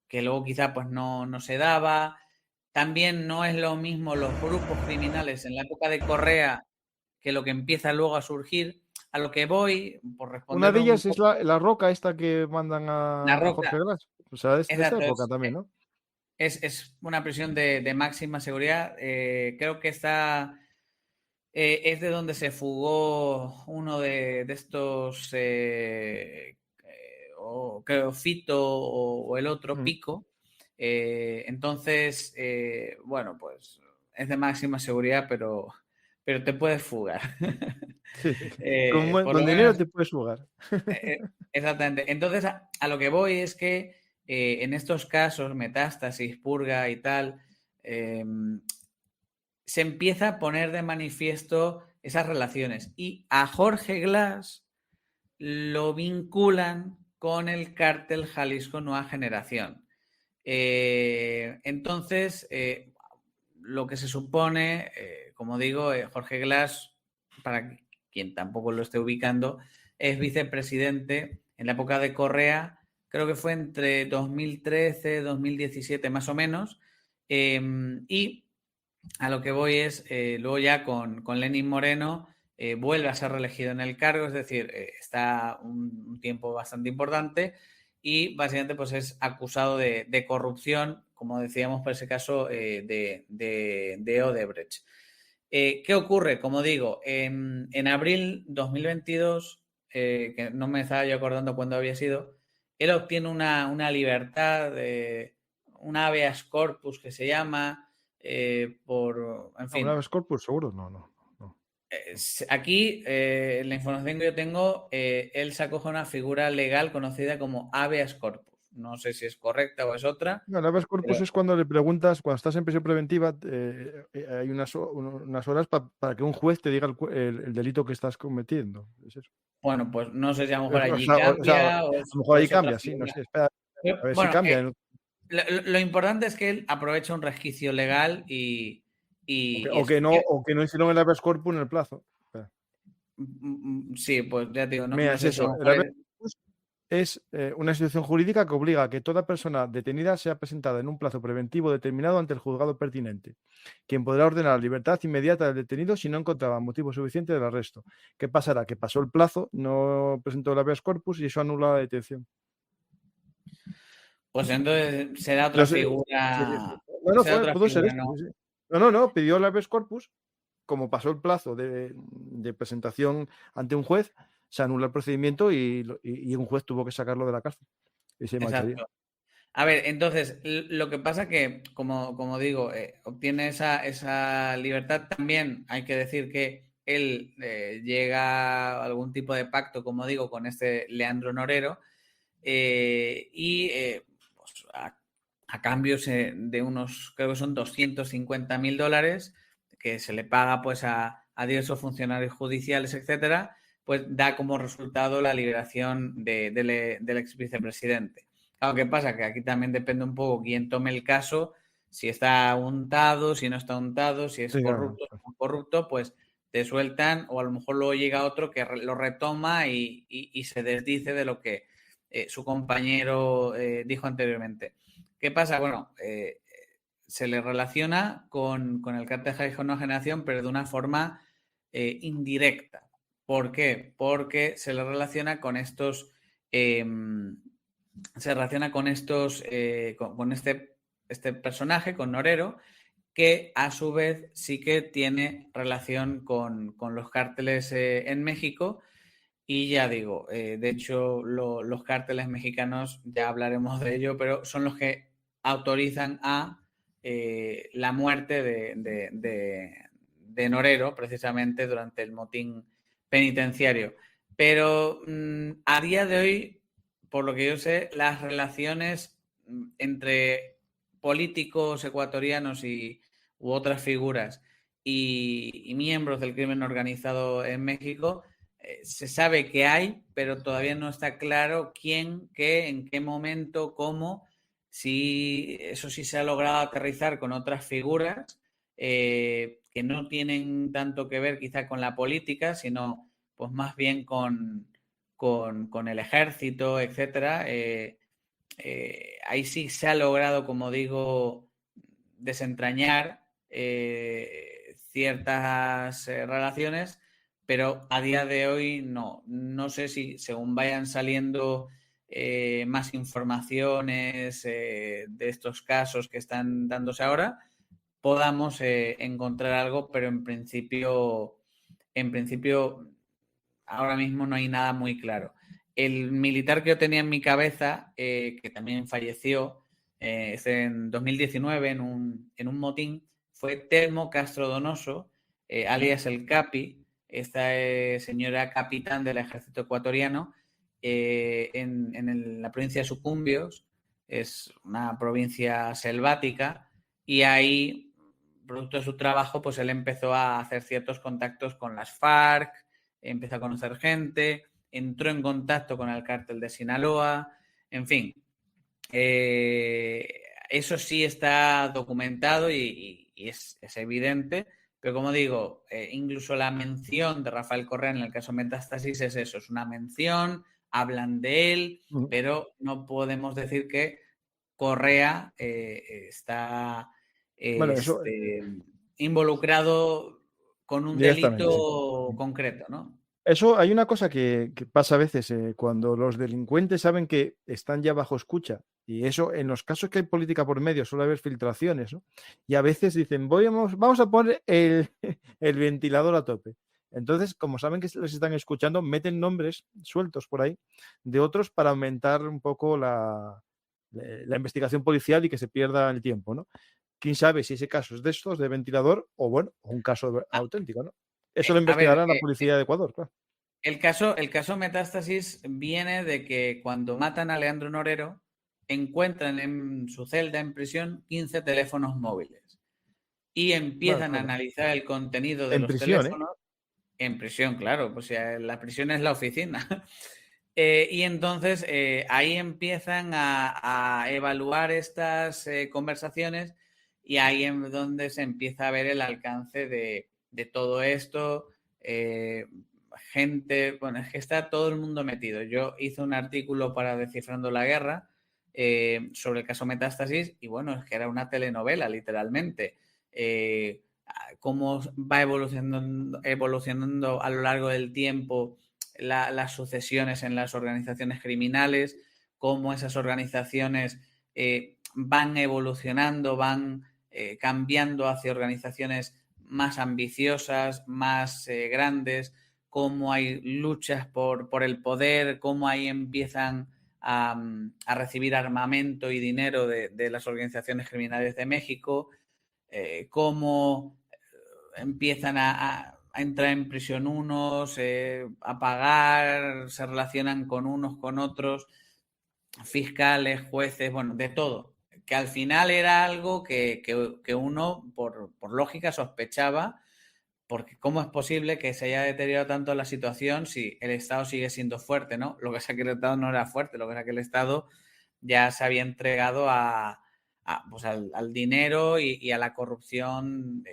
que luego quizá pues no se daba. También no es lo mismo los grupos criminales en la época de Correa que lo que empieza luego a surgir. A lo que voy, por Una responder de un ellas es poco, la roca esta que mandan la a Jorge Roca, Glass. O sea, es de esta exacto, época también, ¿no? es una prisión de máxima seguridad. Creo que es de donde se fugó uno de estos, creo, Fito o el otro, Pico. Entonces, bueno, pues es de máxima seguridad, pero te puedes fugar. Sí. Por Con lo dinero menos, te puedes jugar. exactamente. Entonces, a lo que voy es que en estos casos, metástasis, purga y tal, se empieza a poner de manifiesto esas relaciones. Y a Jorge Glass lo vinculan con el cártel Jalisco Nueva Generación. Entonces, lo que se supone, como digo, Jorge Glass, para quien tampoco lo esté ubicando, es vicepresidente en la época de Correa, creo que fue entre 2013 2017 más o menos, y a lo que voy es, luego ya con Lenín Moreno, vuelve a ser reelegido en el cargo, es decir, está un tiempo bastante importante y básicamente pues es acusado de corrupción, como decíamos por ese caso de Odebrecht. ¿Qué ocurre? Como digo, en abril 2022, que no me estaba yo acordando cuándo había sido, él obtiene una libertad, una habeas corpus que se llama, en ¿Un fin. habeas corpus? Seguro. No. Aquí, la información que yo tengo, él se acoge a una figura legal conocida como habeas corpus. No sé si es correcta o es otra, No, el habeas corpus pero es cuando le preguntas, cuando estás en prisión preventiva, hay unas horas para que un juez te diga el delito que estás cometiendo. Es eso. bueno, pues no sé si a lo mejor O allí sea, a cambia lo mejor o ahí es otra cambia, sí, no figura. sé. Espera, a ver si Bueno, cambia. lo importante es que él aprovecha un resquicio legal y eso. O que no hicieron el habeas corpus en el plazo. Espera. Sí, pues ya te digo, Mira, no es sé si a lo eso. El mejor habeas corpus es una institución jurídica que obliga a que toda persona detenida sea presentada en un plazo preventivo determinado ante el juzgado pertinente, quien podrá ordenar la libertad inmediata del detenido si no encontraba motivo suficiente del arresto. ¿Qué pasará? Que pasó el plazo, no presentó el habeas corpus y eso anula la detención. pues entonces será otra Pero sí. figura, No, será otra pudo ser figura, esto. ¿no? Sí, sí. No, pidió el habeas corpus, como pasó el plazo de presentación ante un juez, se anula el procedimiento y un juez tuvo que sacarlo de la cárcel y se marcharía. Exacto. A ver, entonces, lo que pasa que, como digo, obtiene esa libertad. También hay que decir que él llega a algún tipo de pacto, como digo, con este Leandro Norero, pues a cambio de unos, creo que son $250.000, que se le paga pues a diversos funcionarios judiciales, etcétera, pues da como resultado la liberación del ex vicepresidente. Claro, ¿qué pasa? Que aquí también depende un poco quién tome el caso, si está untado, si no está untado, si es Sí, claro. corrupto o no corrupto, pues te sueltan, o a lo mejor luego llega otro que lo retoma y se desdice de lo que su compañero dijo anteriormente. ¿Qué pasa? Bueno, se le relaciona con el cártel Jalisco Nueva Generación, pero de una forma indirecta. ¿Por qué? Porque se le relaciona con estos... se relaciona con estos, con este personaje, con Norero, que a su vez sí que tiene relación con los cárteles en México. Y ya digo, de hecho, los cárteles mexicanos, ya hablaremos de ello, pero son los que autorizan a la muerte de Norero, precisamente durante el motín penitenciario. Pero a día de hoy, por lo que yo sé, las relaciones entre políticos ecuatorianos u otras figuras y miembros del crimen organizado en México, se sabe que hay, pero todavía no está claro quién, qué, en qué momento, cómo, si eso sí se ha logrado aterrizar con otras figuras que no tienen tanto que ver quizá con la política, sino pues más bien con el ejército, etcétera. Ahí sí se ha logrado, como digo, desentrañar ciertas relaciones, pero a día de hoy no. No sé si según vayan saliendo más informaciones de estos casos que están dándose ahora, podamos encontrar algo, pero en principio ahora mismo no hay nada muy claro. El militar que yo tenía en mi cabeza, que también falleció en 2019 en un motín, fue Telmo Castro Donoso, alias el Capi, esta señora capitán del ejército ecuatoriano en la provincia de Sucumbios, es una provincia selvática, y ahí, producto de su trabajo, pues él empezó a hacer ciertos contactos con las FARC, empezó a conocer gente, entró en contacto con el cártel de Sinaloa, en fin. Eso sí está documentado y es evidente, pero como digo, incluso la mención de Rafael Correa en el caso Metástasis es eso, es una mención, hablan de él, pero no podemos decir que Correa está Bueno, eso involucrado con un directamente, sí. delito concreto, ¿no? Eso hay una cosa que pasa a veces cuando los delincuentes saben que están ya bajo escucha, y eso en los casos que hay política por medio suele haber filtraciones, ¿no? Y a veces dicen, vamos a poner el ventilador a tope. Entonces, como saben que les están escuchando, meten nombres sueltos por ahí de otros para aumentar un poco la investigación policial y que se pierda el tiempo, ¿no? Quién sabe si ese caso es de estos, de ventilador, o bueno, un caso auténtico, ¿no? Eso lo A ver, investigará la policía de Ecuador, claro. el caso Metástasis viene de que cuando matan a Leandro Norero, encuentran en su celda en prisión 15 teléfonos móviles y Bueno, empiezan a claro. analizar el contenido de En los prisión, ¿eh? teléfonos en prisión, claro, pues ya la prisión es la oficina. Y entonces ahí empiezan a evaluar estas conversaciones y ahí es donde se empieza a ver el alcance de todo esto. Gente, bueno, es que está todo el mundo metido. Yo hice un artículo para Descifrando la Guerra sobre el caso Metástasis y bueno, es que era una telenovela, literalmente. Cómo va evolucionando a lo largo del tiempo las sucesiones en las organizaciones criminales, cómo esas organizaciones van evolucionando, van cambiando hacia organizaciones más ambiciosas, más grandes, cómo hay luchas por el poder, cómo ahí empiezan a recibir armamento y dinero de las organizaciones criminales de México, cómo empiezan a entrar en prisión unos, a pagar, se relacionan con unos, con otros, fiscales, jueces, bueno, de todo. Que al final era algo que uno, por lógica, sospechaba, porque ¿cómo es posible que se haya deteriorado tanto la situación si el Estado sigue siendo fuerte, ¿no? Lo que pasa es que el Estado no era fuerte, lo que pasa es que el Estado ya se había entregado pues al dinero y a la corrupción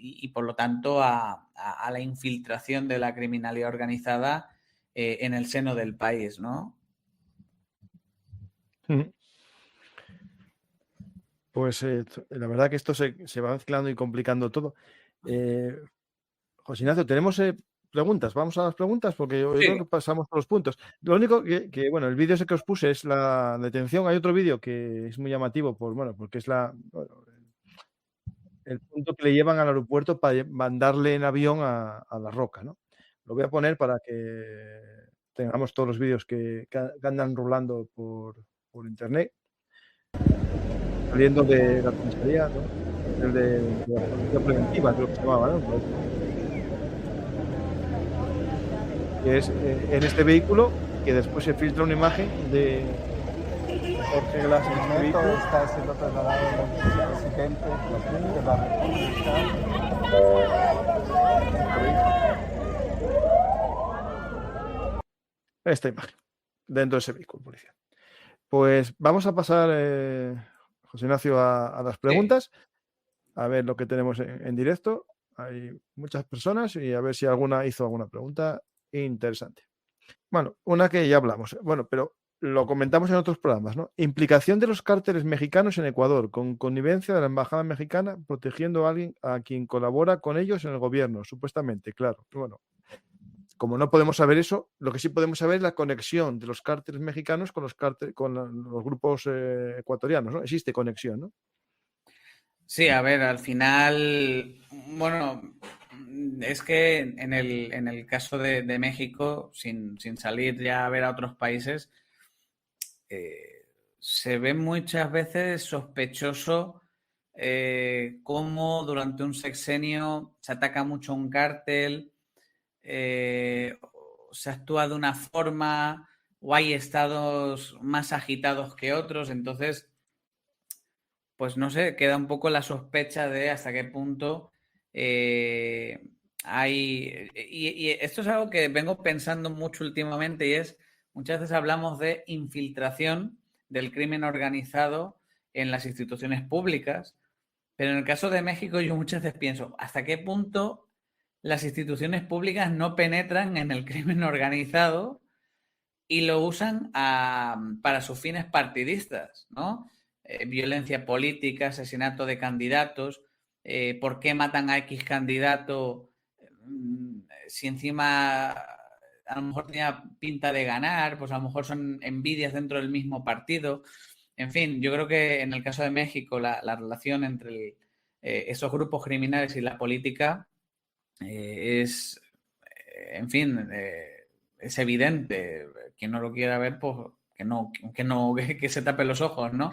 y por lo tanto a la infiltración de la criminalidad organizada en el seno del país, ¿no? Pues la verdad que esto se va mezclando y complicando todo. José Ignacio, tenemos preguntas. Vamos a las preguntas porque yo Sí. creo que pasamos por los puntos. Lo único bueno, el vídeo ese que os puse es la detención. Hay otro vídeo que es muy llamativo porque es el punto que le llevan al aeropuerto para mandarle en avión a La Roca, ¿no? Lo voy a poner para que tengamos todos los vídeos que andan rulando por internet, saliendo de la comisaría, ¿no? El de la policía preventiva, creo que se llamaba, ¿no? Pues, que es en este vehículo, que después se filtra una imagen de Jorge Glass en este vehículo. Está siendo trasladado al presidente de la República. Esta imagen, dentro de ese vehículo policial. Pues vamos a pasar, José Ignacio, a las preguntas. Sí. A ver lo que tenemos en directo. Hay muchas personas y a ver si alguna hizo alguna pregunta interesante. Bueno, una que ya hablamos. Bueno, pero lo comentamos en otros programas, ¿no? Implicación de los cárteles mexicanos en Ecuador, con connivencia de la embajada mexicana protegiendo a alguien a quien colabora con ellos en el gobierno, supuestamente, claro. Bueno, como no podemos saber eso, lo que sí podemos saber es la conexión de los cárteles mexicanos con los grupos ecuatorianos, ¿no? Existe conexión, ¿no? Sí, a ver, al final, bueno, es que en el caso de México, sin salir ya a ver a otros países, se ve muchas veces sospechoso cómo durante un sexenio se ataca mucho un cártel, se actúa de una forma o hay estados más agitados que otros, entonces pues no sé, queda un poco la sospecha de hasta qué punto y esto es algo que vengo pensando mucho últimamente y es, muchas veces hablamos de infiltración del crimen organizado en las instituciones públicas, pero en el caso de México yo muchas veces pienso, ¿hasta qué punto las instituciones públicas no penetran en el crimen organizado y lo usan para sus fines partidistas, ¿no? Violencia política, asesinato de candidatos, ¿por qué matan a X candidato si encima a lo mejor tenía pinta de ganar? Pues a lo mejor son envidias dentro del mismo partido. En fin, yo creo que en el caso de México la relación entre esos grupos criminales y la política es, en fin, es evidente. Quien no lo quiera ver, pues que se tape los ojos, ¿no?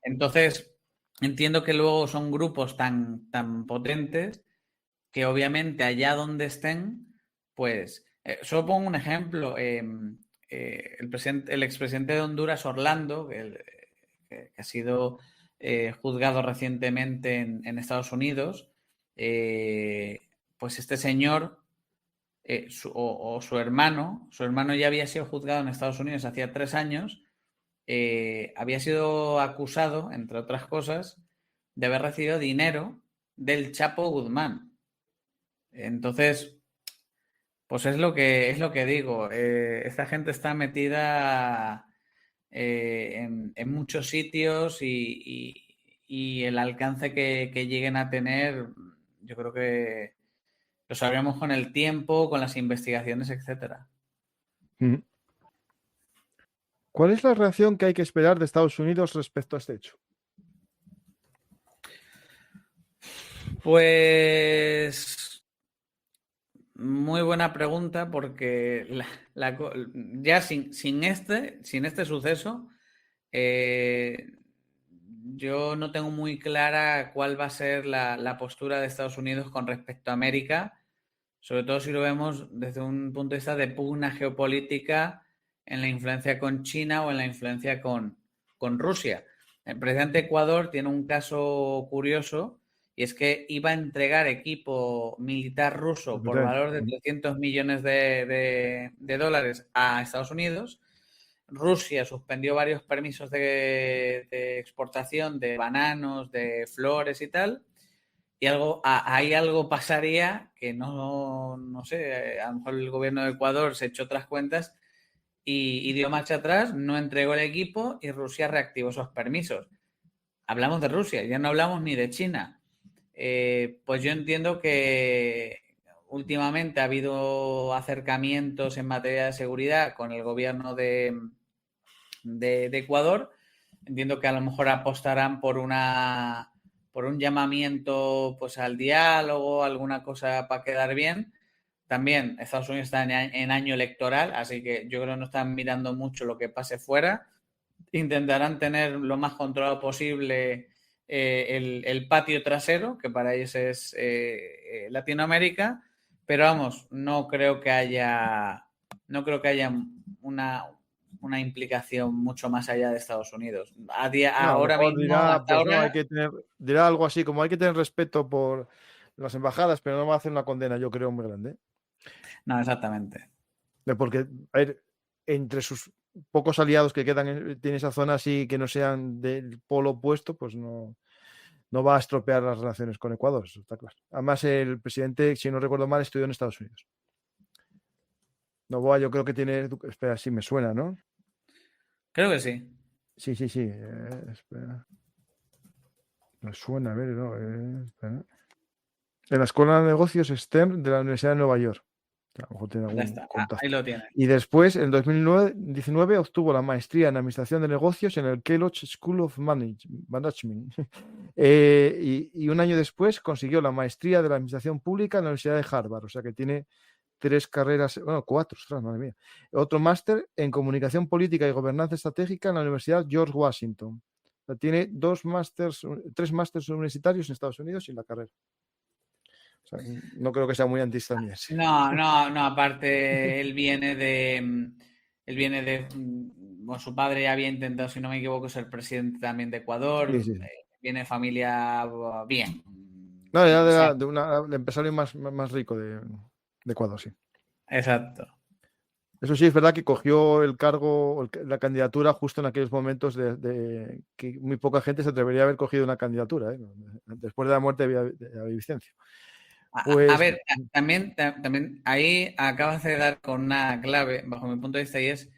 Entonces, entiendo que luego son grupos tan potentes que obviamente allá donde estén, pues, solo pongo un ejemplo, el expresidente de Honduras, Orlando, que ha sido juzgado recientemente en Estados Unidos, pues este señor su hermano ya había sido juzgado en Estados Unidos hacía 3 años, había sido acusado, entre otras cosas, de haber recibido dinero del Chapo Guzmán. Entonces, pues es lo que digo. Esta gente está metida en muchos sitios y el alcance que lleguen a tener, yo creo que lo sabremos con el tiempo, con las investigaciones, etcétera. ¿Cuál es la reacción que hay que esperar de Estados Unidos respecto a este hecho? Pues muy buena pregunta, porque ya sin este suceso, yo no tengo muy clara cuál va a ser la postura de Estados Unidos con respecto a América, sobre todo si lo vemos desde un punto de vista de pugna geopolítica en la influencia con China o en la influencia con Rusia. El presidente de Ecuador tiene un caso curioso, y es que iba a entregar equipo militar ruso por valor de 300 millones de dólares a Estados Unidos. Rusia suspendió varios permisos de exportación de bananos, de flores y tal, y ahí algo pasaría que no sé, a lo mejor el gobierno de Ecuador se echó otras cuentas y dio marcha atrás, no entregó el equipo y Rusia reactivó esos permisos. Hablamos de Rusia, ya no hablamos ni de China. Pues yo entiendo que últimamente ha habido acercamientos en materia de seguridad con el gobierno de Ecuador. Entiendo que a lo mejor apostarán por un llamamiento pues al diálogo, alguna cosa para quedar bien. También Estados Unidos está en año electoral, así que yo creo que no están mirando mucho lo que pase fuera. Intentarán tener lo más controlado posible el patio trasero, que para ellos es Latinoamérica, pero vamos, no creo que haya una implicación mucho más allá de Estados Unidos. Ahora mismo, hasta pues ahora, dirá algo así como hay que tener respeto por las embajadas, pero no va a hacer una condena, yo creo, muy grande. no, exactamente. Porque, a ver, entre sus pocos aliados que quedan en esa zona así que no sean del polo opuesto, pues no va a estropear las relaciones con Ecuador, eso está claro. Además, el presidente, si no recuerdo mal, estudió en Estados Unidos. Noboa, yo creo que tiene. Espera, sí me suena, ¿no? Creo que sí. Sí. Espera. Me suena, a ver, no. Espera. En la Escuela de Negocios STEM de la Universidad de Nueva York. A lo mejor tiene algún contacto. Ahí lo tiene. Y después, en 2019, obtuvo la maestría en Administración de Negocios en el Kellogg School of Management. Y un año después consiguió la maestría de la Administración Pública en la Universidad de Harvard. O sea que tiene 3 carreras, bueno, 4, ostras, madre mía. Otro máster en Comunicación Política y Gobernanza Estratégica en la Universidad George Washington. O sea, tiene 3 másters universitarios en Estados Unidos y en la carrera. O sea, no creo que sea muy antiestadounidense. No, aparte él viene de bueno, su padre ya había intentado, si no me equivoco, ser presidente también de Ecuador. Sí. Viene de familia bien. No, ya O sea, del empresario más rico de Ecuador, sí. exacto. Eso sí, es verdad que cogió el cargo, la candidatura justo en aquellos momentos de que muy poca gente se atrevería a haber cogido una candidatura, ¿eh? Después de la muerte de Vicencio. A Pues, ver, también ahí acabas de dar con una clave, bajo mi punto de vista, y es,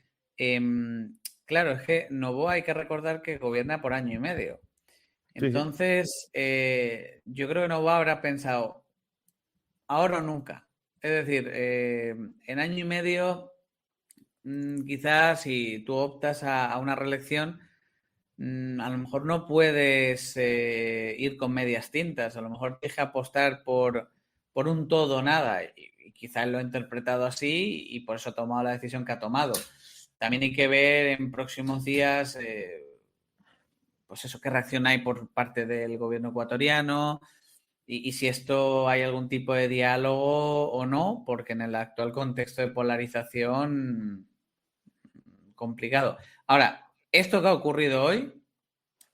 claro, es que Noboa hay que recordar que gobierna por año y medio. sí, sí. Entonces, yo creo que Noboa habrá pensado, ahora o nunca. Es decir, en año y medio, quizás si tú optas a una reelección, a lo mejor no puedes ir con medias tintas, a lo mejor tienes que apostar por un todo o nada, y quizás lo ha interpretado así y por eso ha tomado la decisión que ha tomado. También hay que ver en próximos días, pues eso, qué reacción hay por parte del gobierno ecuatoriano y si esto hay algún tipo de diálogo o no, porque en el actual contexto de polarización, complicado. Ahora, esto que ha ocurrido hoy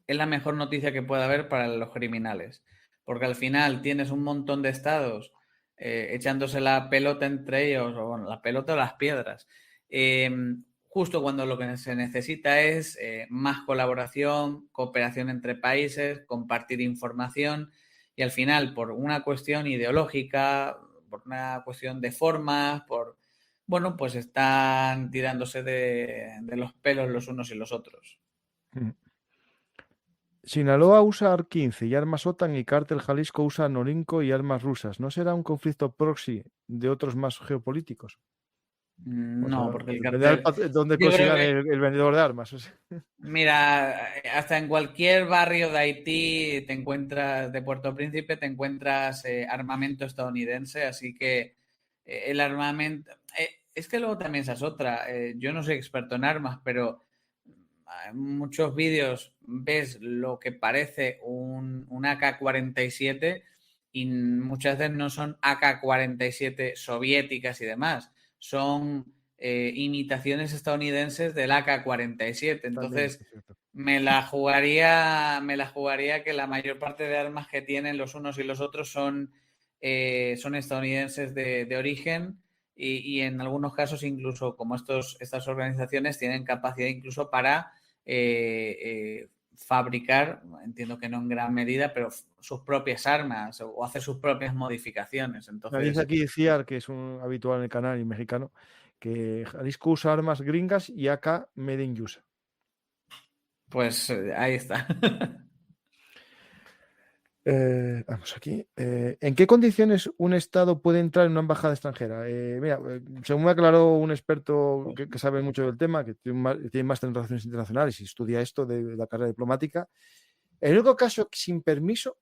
es la mejor noticia que puede haber para los criminales, porque al final tienes un montón de estados echándose la pelota entre ellos, o bueno, la pelota o las piedras, eh, justo cuando lo que se necesita es más colaboración, cooperación entre países, compartir información, y al final, por una cuestión ideológica, por una cuestión de formas, bueno, pues están tirándose de los pelos los unos y los otros. Mm. Sinaloa usa AR-15 y armas OTAN y Cártel Jalisco usa Norinco y armas rusas. ¿No será un conflicto proxy de otros más geopolíticos? O sea, No, porque el depende de cartel. dónde Yo creo consigan que, el vendedor de armas. O sea. mira, hasta en cualquier barrio de Haití te encuentras, de Puerto Príncipe, te encuentras armamento estadounidense, así que el armamento. Es que luego también esa es otra. Yo no soy experto en armas, pero en muchos vídeos ves lo que parece un AK-47 y muchas veces no son AK-47 soviéticas y demás, son imitaciones estadounidenses del AK-47. También, Entonces, es cierto. me la jugaría que la mayor parte de armas que tienen los unos y los otros son estadounidenses de origen y en algunos casos incluso como estas organizaciones tienen capacidad incluso para fabricar, entiendo que no en gran medida, pero sus propias armas o hacer sus propias modificaciones. Me dice Entonces, aquí Ciar, que es un habitual en el canal y mexicano, que Jalisco usa armas gringas y AK Made in USA. pues ahí está. Vamos aquí. ¿En qué condiciones un Estado puede entrar en una embajada extranjera? Mira, según me aclaró un experto que sabe mucho del tema, que tiene máster en relaciones internacionales y estudia esto de la carrera diplomática, el único caso sin permiso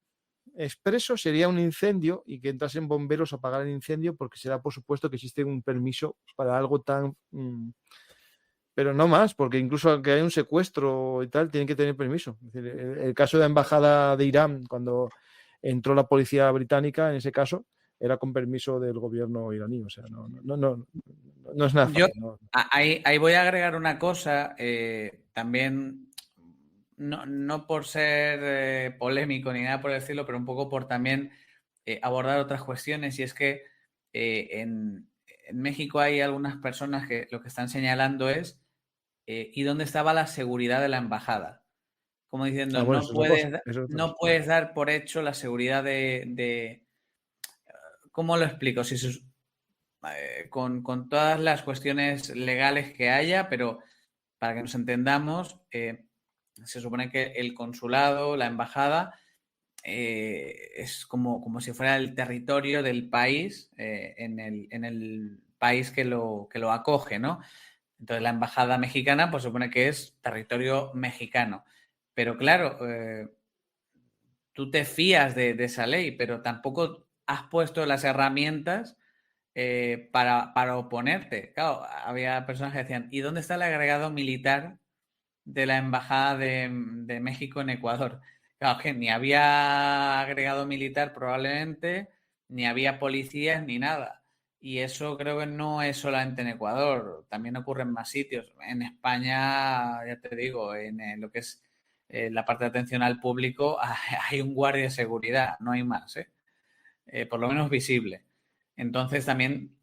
expreso sería un incendio y que entrasen bomberos a apagar el incendio porque será por supuesto que existe un permiso para algo tan... pero no más, porque incluso aunque haya un secuestro y tal, tienen que tener permiso. Es decir, el caso de la embajada de Irán, cuando entró la policía británica, en ese caso, era con permiso del gobierno iraní. O sea, no es nada Yo fácil. No. ahí voy a agregar una cosa, también, no por ser polémico ni nada por decirlo, pero un poco por también abordar otras cuestiones, y es que en México hay algunas personas que lo que están señalando es ¿y dónde estaba la seguridad de la embajada? Como diciendo, Bueno, no eso es otra cosa. puedes, Eso es otra cosa. no puedes dar por hecho la seguridad ¿cómo lo explico? Si con todas las cuestiones legales que haya, pero para que nos entendamos, se supone que el consulado, la embajada, es como si fuera el territorio del país en el país que lo acoge, ¿no? Entonces la embajada mexicana, pues supone que es territorio mexicano. Pero claro, tú te fías de esa ley, pero tampoco has puesto las herramientas para oponerte. Claro, había personas que decían, ¿y dónde está el agregado militar de la Embajada de México en Ecuador? Claro, que ni había agregado militar probablemente, ni había policías, ni nada. Y eso creo que no es solamente en Ecuador, también ocurre en más sitios. En España, ya te digo, en lo que es la parte de atención al público, hay un guardia de seguridad, no hay más, ¿eh? por lo menos visible. Entonces también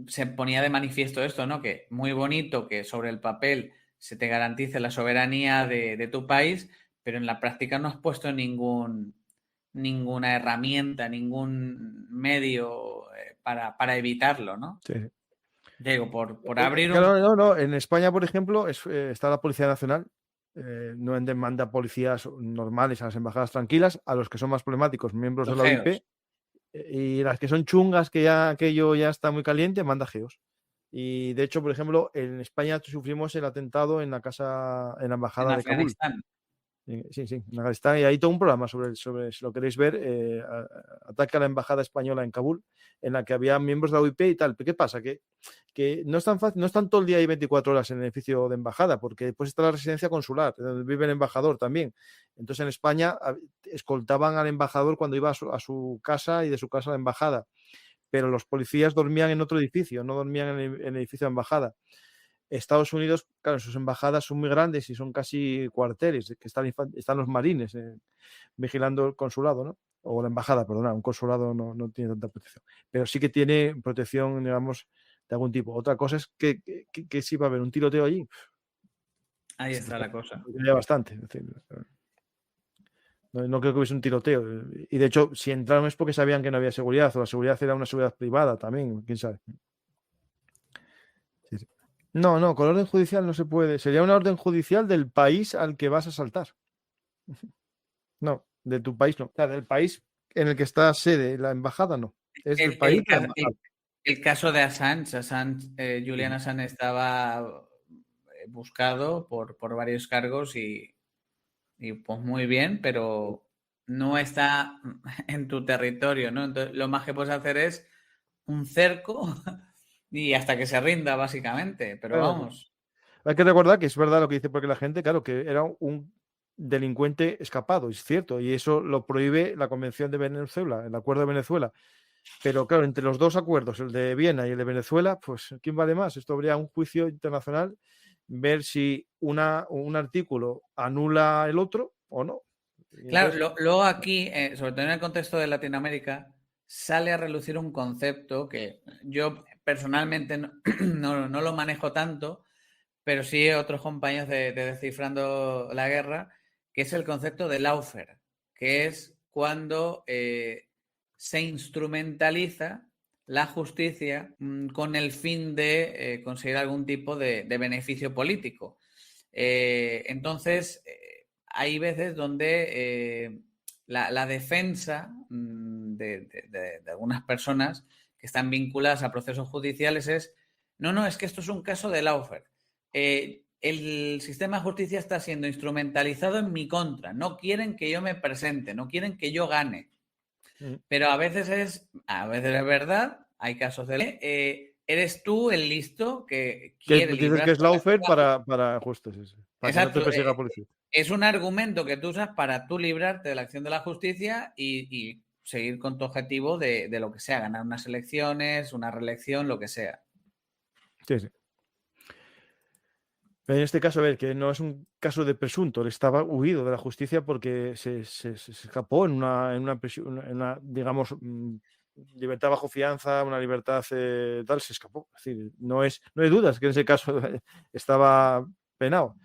se ponía de manifiesto esto, ¿no? Que muy bonito que sobre el papel se te garantice la soberanía de tu país, pero en la práctica no has puesto ninguna herramienta, ningún medio para evitarlo, ¿no? Sí. Digo, por abrir Claro, no. En España, por ejemplo, está la Policía Nacional. No manda policías normales a las embajadas tranquilas, a los que son más problemáticos, miembros de los la geos. OIP, y las que son chungas, que ya aquello ya está muy caliente, manda geos. Y de hecho, por ejemplo, en España sufrimos el atentado en la embajada En de Kabul. Afganistán. Sí, en Afganistán. Y hay todo un programa sobre si lo queréis ver, ataque a la embajada española en Kabul, en la que había miembros de la OIP y tal. ¿Pero qué pasa? Que no es tan fácil, no están todo el día y 24 horas en el edificio de embajada, porque después está la residencia consular, donde vive el embajador también. Entonces en España escoltaban al embajador cuando iba a su casa y de su casa a la embajada. Pero los policías dormían en otro edificio, no dormían en el edificio de embajada. Estados Unidos, claro, sus embajadas son muy grandes y son casi cuarteles, que están los marines vigilando el consulado, ¿no? O la embajada, perdona, un consulado no tiene tanta protección, pero sí que tiene protección, digamos, de algún tipo. Otra cosa es que sí va a haber un tiroteo allí. Ahí está la cosa. Bastante. Es decir, no creo que hubiese un tiroteo. Y de hecho, si entraron es porque sabían que no había seguridad, o la seguridad era una seguridad privada también, quién sabe. Sí. No, con orden judicial no se puede. Sería una orden judicial del país al que vas a asaltar. No, de tu país no. O sea, del país en el que está sede la embajada, no. Es del país de la embajada. El caso de Assange, Julian Assange estaba buscado por varios cargos y pues muy bien, pero no está en tu territorio, ¿no? Entonces, lo más que puedes hacer es un cerco y hasta que se rinda, básicamente. Pero Claro, vamos. hay que recordar que es verdad lo que dice, porque la gente, claro, que era un delincuente escapado, es cierto, y eso lo prohíbe la Convención de Venezuela, el Acuerdo de Venezuela. Pero claro, entre los dos acuerdos, el de Viena y el de Venezuela, pues ¿quién vale más? Esto habría un juicio internacional, ver si un artículo anula el otro o no. Claro, Entonces, luego aquí, sobre todo en el contexto de Latinoamérica, sale a relucir un concepto que yo personalmente no lo manejo tanto, pero sí otros compañeros de Descifrando la Guerra, que es el concepto de lawfare, que es cuando se instrumentaliza la justicia con el fin de conseguir algún tipo de beneficio político. Entonces, hay veces donde la defensa de algunas personas que están vinculadas a procesos judiciales es, no, es que esto es un caso de lawfare. El sistema de justicia está siendo instrumentalizado en mi contra. No quieren que yo me presente, no quieren que yo gane. Pero a veces es verdad, hay casos de eres tú el listo que quiere dices que es librarte de la lawfare para justo eso, para que no te Exacto. persiga la policía. Es un argumento que tú usas para tú librarte de la acción de la justicia y seguir con tu objetivo de lo que sea, ganar unas elecciones, una reelección, lo que sea. Sí. En este caso, a ver, que no es un caso de presunto, él estaba huido de la justicia porque se escapó en una prisión, en una, digamos, libertad bajo fianza, una libertad tal, se escapó. Es decir, no hay dudas que en ese caso estaba penado.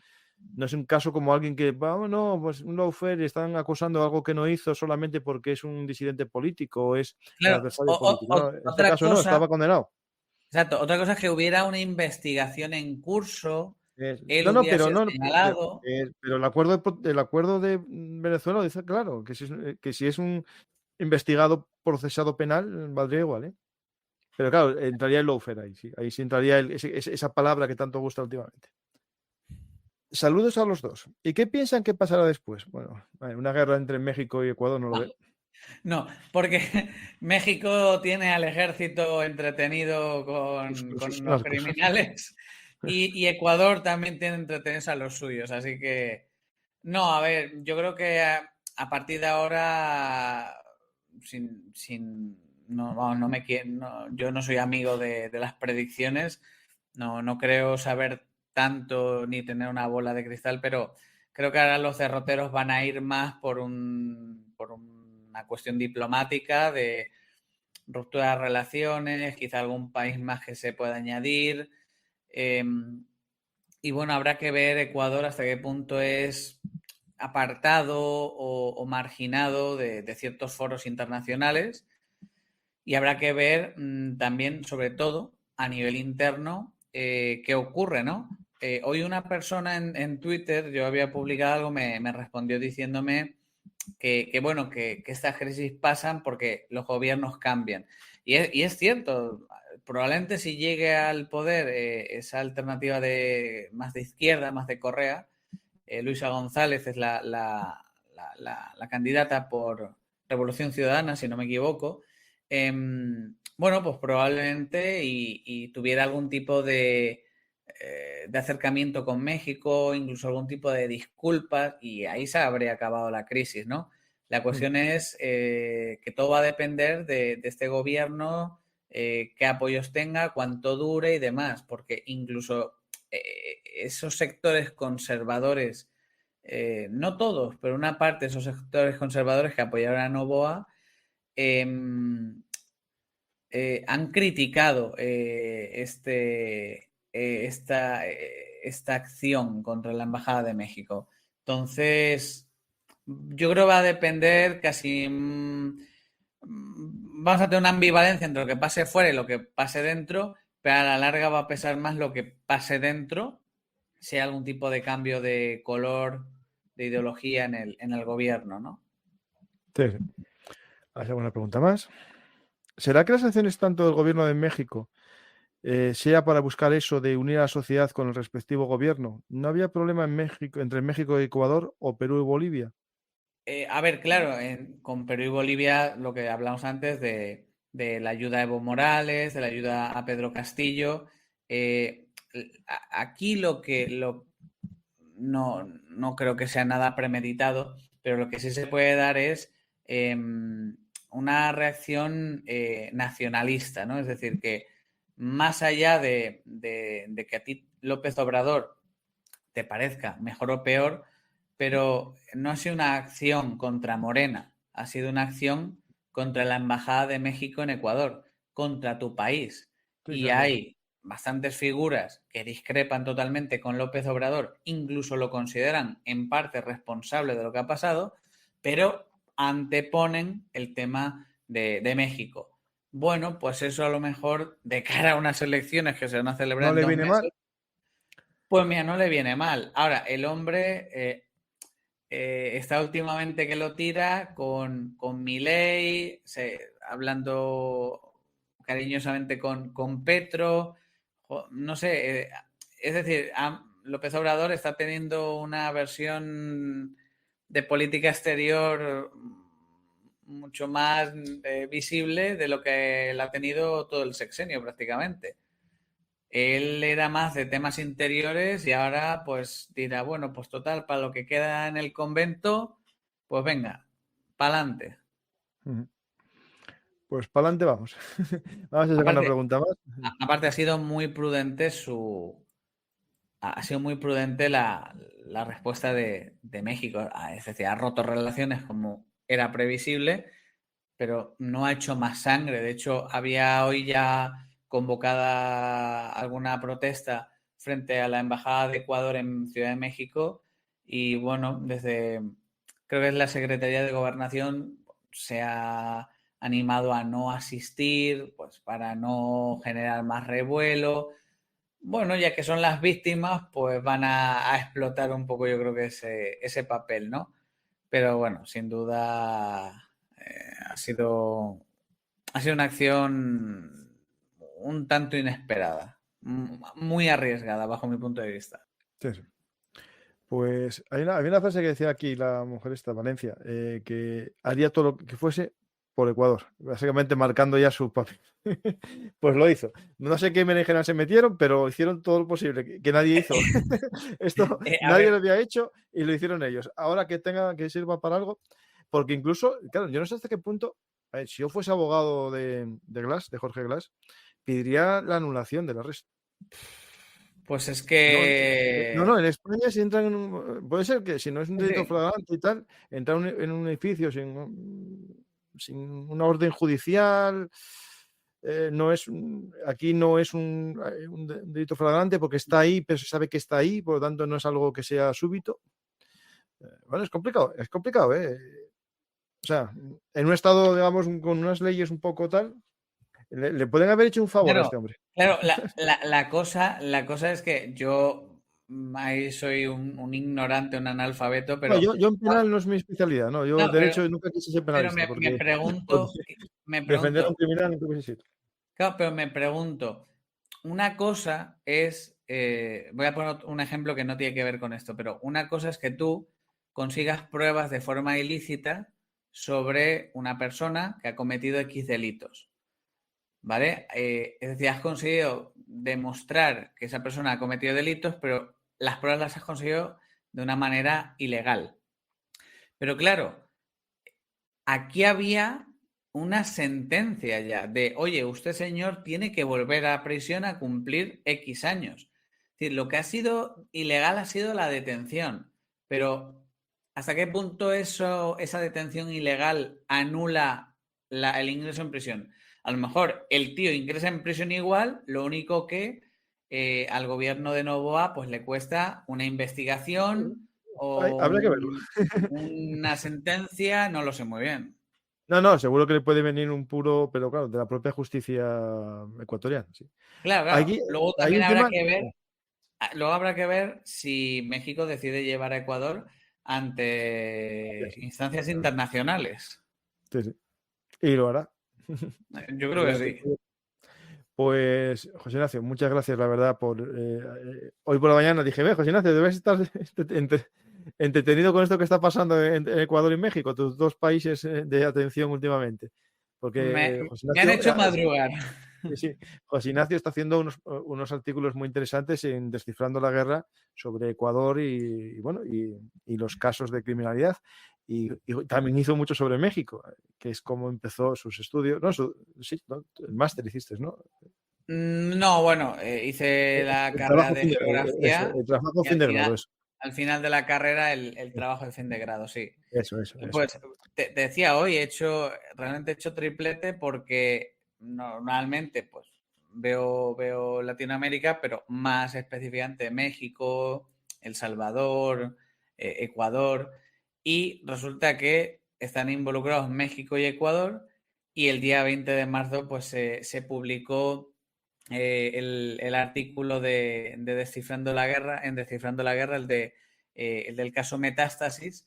No es un caso como alguien que, no, pues un lawfare, están acusando algo que no hizo solamente porque es un disidente político o es el Claro, adversario político. No, en este otra caso no, cosa, estaba condenado. exacto, otra cosa es que hubiera una investigación en curso, él No, hubiera pero sido no, señalado. pero el acuerdo de Venezuela dice claro que si es un investigado procesado penal, valdría igual, ¿eh? Pero claro, entraría el lawfare ahí sí entraría esa palabra que tanto gusta últimamente. Saludos a los dos. ¿Y qué piensan que pasará después? Bueno, una guerra entre México y Ecuador no lo veo. No, porque México tiene al ejército entretenido con los criminales y Ecuador también tiene entretenidos a los suyos. Así que, no, a ver, yo creo que a partir de ahora, yo no soy amigo de las predicciones, no creo saber tanto ni tener una bola de cristal, pero creo que ahora los derroteros van a ir más por una una cuestión diplomática de ruptura de relaciones, quizá algún país más que se pueda añadir. Y bueno, habrá que ver Ecuador hasta qué punto es apartado o marginado de ciertos foros internacionales. Y habrá que ver también, sobre todo, a nivel interno, qué ocurre, ¿no? Hoy una persona en Twitter, yo había publicado algo, me respondió diciéndome bueno, que estas crisis pasan porque los gobiernos cambian. Y es cierto, probablemente si llegue al poder esa alternativa más de izquierda, más de Correa, Luisa González es la candidata por Revolución Ciudadana, si no me equivoco, bueno, pues probablemente y tuviera algún tipo de acercamiento con México, incluso algún tipo de disculpas, y ahí se habría acabado la crisis, ¿no? La cuestión es que todo va a depender de este gobierno, qué apoyos tenga, cuánto dure y demás, porque incluso esos sectores conservadores, no todos, pero una parte de esos sectores conservadores que apoyaron a Noboa, han criticado esta acción contra la Embajada de México. Entonces, yo creo que va a depender casi... vamos a tener una ambivalencia entre lo que pase fuera y lo que pase dentro, pero a la larga va a pesar más lo que pase dentro, si hay algún tipo de cambio de color, de ideología en el gobierno, ¿no? Sí. ¿Hay alguna pregunta más? ¿Será que las acciones tanto del gobierno de México sea para buscar eso de unir a la sociedad con el respectivo gobierno? ¿No había problema en México, entre México y Ecuador o Perú y Bolivia? A ver, claro, con Perú y Bolivia, lo que hablamos antes de la ayuda a Evo Morales, de la ayuda a Pedro Castillo, aquí no creo que sea nada premeditado, pero lo que sí se puede dar es una reacción nacionalista, ¿no? Es decir, que más allá de que a ti López Obrador te parezca mejor o peor, pero no ha sido una acción contra Morena, ha sido una acción contra la Embajada de México en Ecuador, contra tu país. Sí, Y señor. hay bastantes figuras que discrepan totalmente con López Obrador, incluso lo consideran en parte responsable de lo que ha pasado, pero anteponen el tema de México. Bueno, pues eso a lo mejor de cara a unas elecciones que se van a celebrar ¿No en le 2 viene meses, mal? pues mira, no le viene mal. Ahora, el hombre está últimamente que lo tira con Milei, hablando cariñosamente con Petro, no sé, es decir, López Obrador está teniendo una versión de política exterior mucho más visible de lo que la ha tenido todo el sexenio prácticamente. Él era más de temas interiores y ahora pues dirá, bueno, pues total, para lo que queda en el convento, pues venga, pa'lante. Pues para adelante vamos. Vamos a sacar una Aparte, pregunta más. aparte ha sido muy prudente la respuesta de México. Es decir, ha roto relaciones como era previsible, pero no ha hecho más sangre. De hecho, había hoy ya convocada alguna protesta frente a la Embajada de Ecuador en Ciudad de México y bueno, creo que es la Secretaría de Gobernación se ha animado a no asistir, pues para no generar más revuelo. Bueno, ya que son las víctimas, pues van a explotar un poco, yo creo que ese papel, ¿no? Pero bueno, sin duda ha sido una acción un tanto inesperada, muy arriesgada bajo mi punto de vista. Sí, sí. Pues había una frase que decía aquí la mujer esta, Valencia, que haría todo lo que fuese por Ecuador, básicamente marcando ya su papel. Pues lo hizo. No sé qué berenjenas se metieron, pero hicieron todo lo posible, que nadie hizo. Esto nadie lo había hecho y lo hicieron ellos. Ahora que tenga que sirva para algo, porque incluso, claro, yo no sé hasta qué punto, si yo fuese abogado de Glass, de Jorge Glass, pediría la anulación del arresto. Pues es que... No, en España si entran puede ser que si no es un delito flagrante y tal, entrar en un edificio sin... sin una orden judicial. Aquí no es un delito flagrante porque está ahí, pero se sabe que está ahí, por lo tanto no es algo que sea súbito. Bueno, es complicado, ¿eh? O sea, en un estado, digamos, con unas leyes un poco tal, le pueden haber hecho un favor a este hombre. Claro, la cosa es que yo ahí soy un ignorante, un analfabeto, pero... No, yo en penal no es mi especialidad, ¿no? Yo No, derecho nunca quise ser pero penalista, me porque pregunto, defender a un criminal nunca hubiese sido. claro, pero me pregunto, una cosa es, voy a poner un ejemplo que no tiene que ver con esto, pero una cosa es que tú consigas pruebas de forma ilícita sobre una persona que ha cometido X delitos, ¿vale? Es decir, has conseguido demostrar que esa persona ha cometido delitos, pero las pruebas las has conseguido de una manera ilegal. Pero claro, aquí había una sentencia ya de, oye, usted señor tiene que volver a prisión a cumplir X años. Es decir, lo que ha sido ilegal ha sido la detención, pero ¿hasta qué punto esa detención ilegal anula el ingreso en prisión? A lo mejor el tío ingresa en prisión igual, lo único que al gobierno de Noboa pues le cuesta una investigación o Habrá que verlo. una sentencia, no lo sé muy bien. No, seguro que le puede venir un puro, pero claro, de la propia justicia ecuatoriana, sí. Claro. Aquí Luego hay también un tema. habrá que ver si México decide llevar a Ecuador ante instancias internacionales. Sí, sí. Y lo hará. Yo creo que sí. Pues, José Ignacio, muchas gracias, la verdad, por hoy por la mañana dije, José Ignacio, debes estar entretenido con esto que está pasando en Ecuador y México, tus dos países de atención últimamente. Porque Me José han Ignacio, hecho madrugar. sí, José Ignacio está haciendo unos artículos muy interesantes en Descifrando la Guerra sobre Ecuador y bueno, y los casos de criminalidad. Y también hizo mucho sobre México, que es como empezó sus estudios. No, sí, ¿no? El máster hiciste, ¿no? No, bueno, hice la El carrera trabajo de fin de, geografía el trabajo y fin de grado, eso. al final de la carrera el trabajo de fin de grado, sí. Eso. Pues te decía hoy, realmente he hecho triplete porque normalmente pues veo Latinoamérica, pero más específicamente México, El Salvador, Ecuador, y resulta que están involucrados México y Ecuador, y el día 20 de marzo pues se publicó el artículo de Descifrando la Guerra, en Descifrando la Guerra, el del caso Metástasis,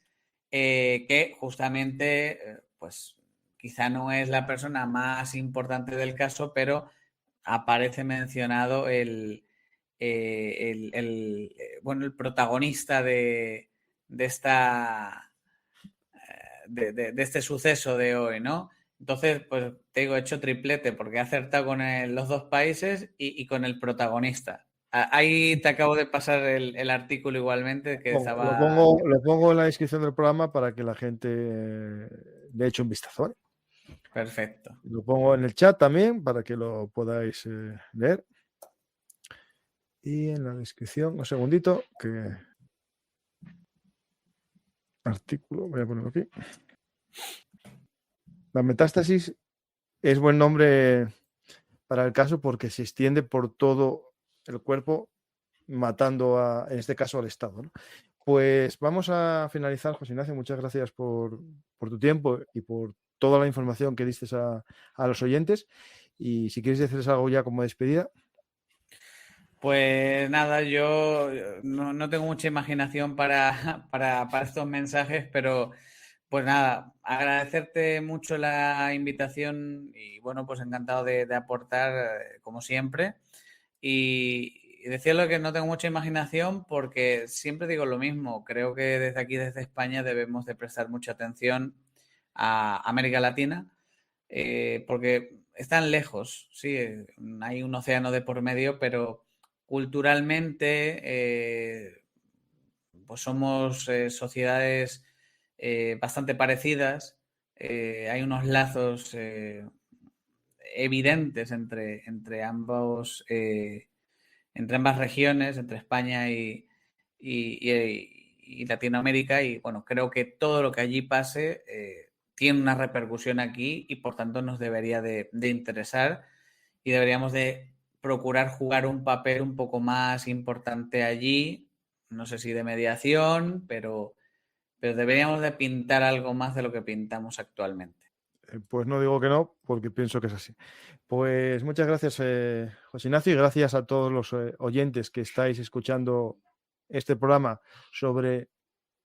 que justamente, pues quizá no es la persona más importante del caso, pero aparece mencionado el protagonista de esta de este suceso de hoy, ¿no? Entonces, pues te digo, he hecho triplete porque he acertado con los dos países y con el protagonista. Ahí te acabo de pasar el artículo igualmente que estaba... Lo pongo en la descripción del programa para que la gente le eche un vistazo, ¿vale? Perfecto. Lo pongo en el chat también para que lo podáis leer. Y en la descripción, un segundito, que artículo, voy a ponerlo aquí. La metástasis es buen nombre para el caso porque se extiende por todo el cuerpo, matando en este caso al Estado, ¿no? Pues vamos a finalizar, José Ignacio. Muchas gracias por tu tiempo y por toda la información que diste a los oyentes. Y si quieres decirles algo ya como despedida. Pues nada, yo no tengo mucha imaginación para estos mensajes, pero pues nada, agradecerte mucho la invitación y bueno, pues encantado de aportar como siempre. Y decirlo que no tengo mucha imaginación porque siempre digo lo mismo. Creo que desde aquí, desde España, debemos de prestar mucha atención a América Latina porque están lejos, sí, hay un océano de por medio, pero culturalmente pues somos sociedades bastante parecidas. Hay unos lazos evidentes entre ambas regiones, entre España y Latinoamérica, y bueno, creo que todo lo que allí pase tiene una repercusión aquí y por tanto nos debería de interesar y deberíamos de procurar jugar un papel un poco más importante allí, no sé si de mediación, pero deberíamos de pintar algo más de lo que pintamos actualmente. Pues no digo que no, porque pienso que es así. Pues muchas gracias, José Ignacio, y gracias a todos los oyentes que estáis escuchando este programa sobre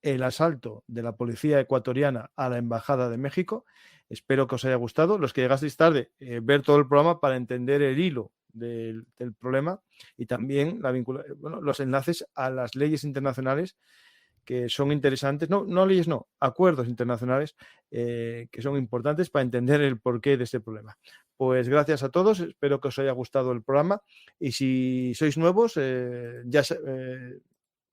el asalto de la policía ecuatoriana a la Embajada de México. Espero que os haya gustado. Los que llegasteis tarde, ver todo el programa para entender el hilo del problema y también los enlaces a las leyes internacionales que son interesantes, no leyes, no, acuerdos internacionales que son importantes para entender el porqué de este problema. Pues gracias a todos, espero que os haya gustado el programa y si sois nuevos,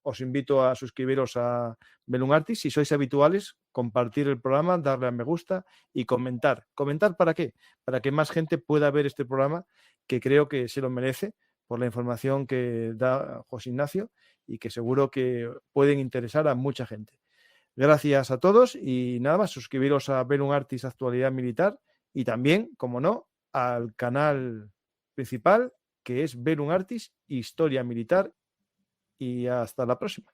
os invito a suscribiros a Bellum Artis. Si sois habituales, compartir el programa, darle a me gusta y comentar. ¿Comentar para qué? Para que más gente pueda ver este programa, que creo que se lo merece por la información que da José Ignacio y que seguro que pueden interesar a mucha gente. Gracias a todos y nada más, suscribiros a Bellum Artis Actualidad Militar y también, como no, al canal principal que es Bellum Artis Historia Militar y hasta la próxima.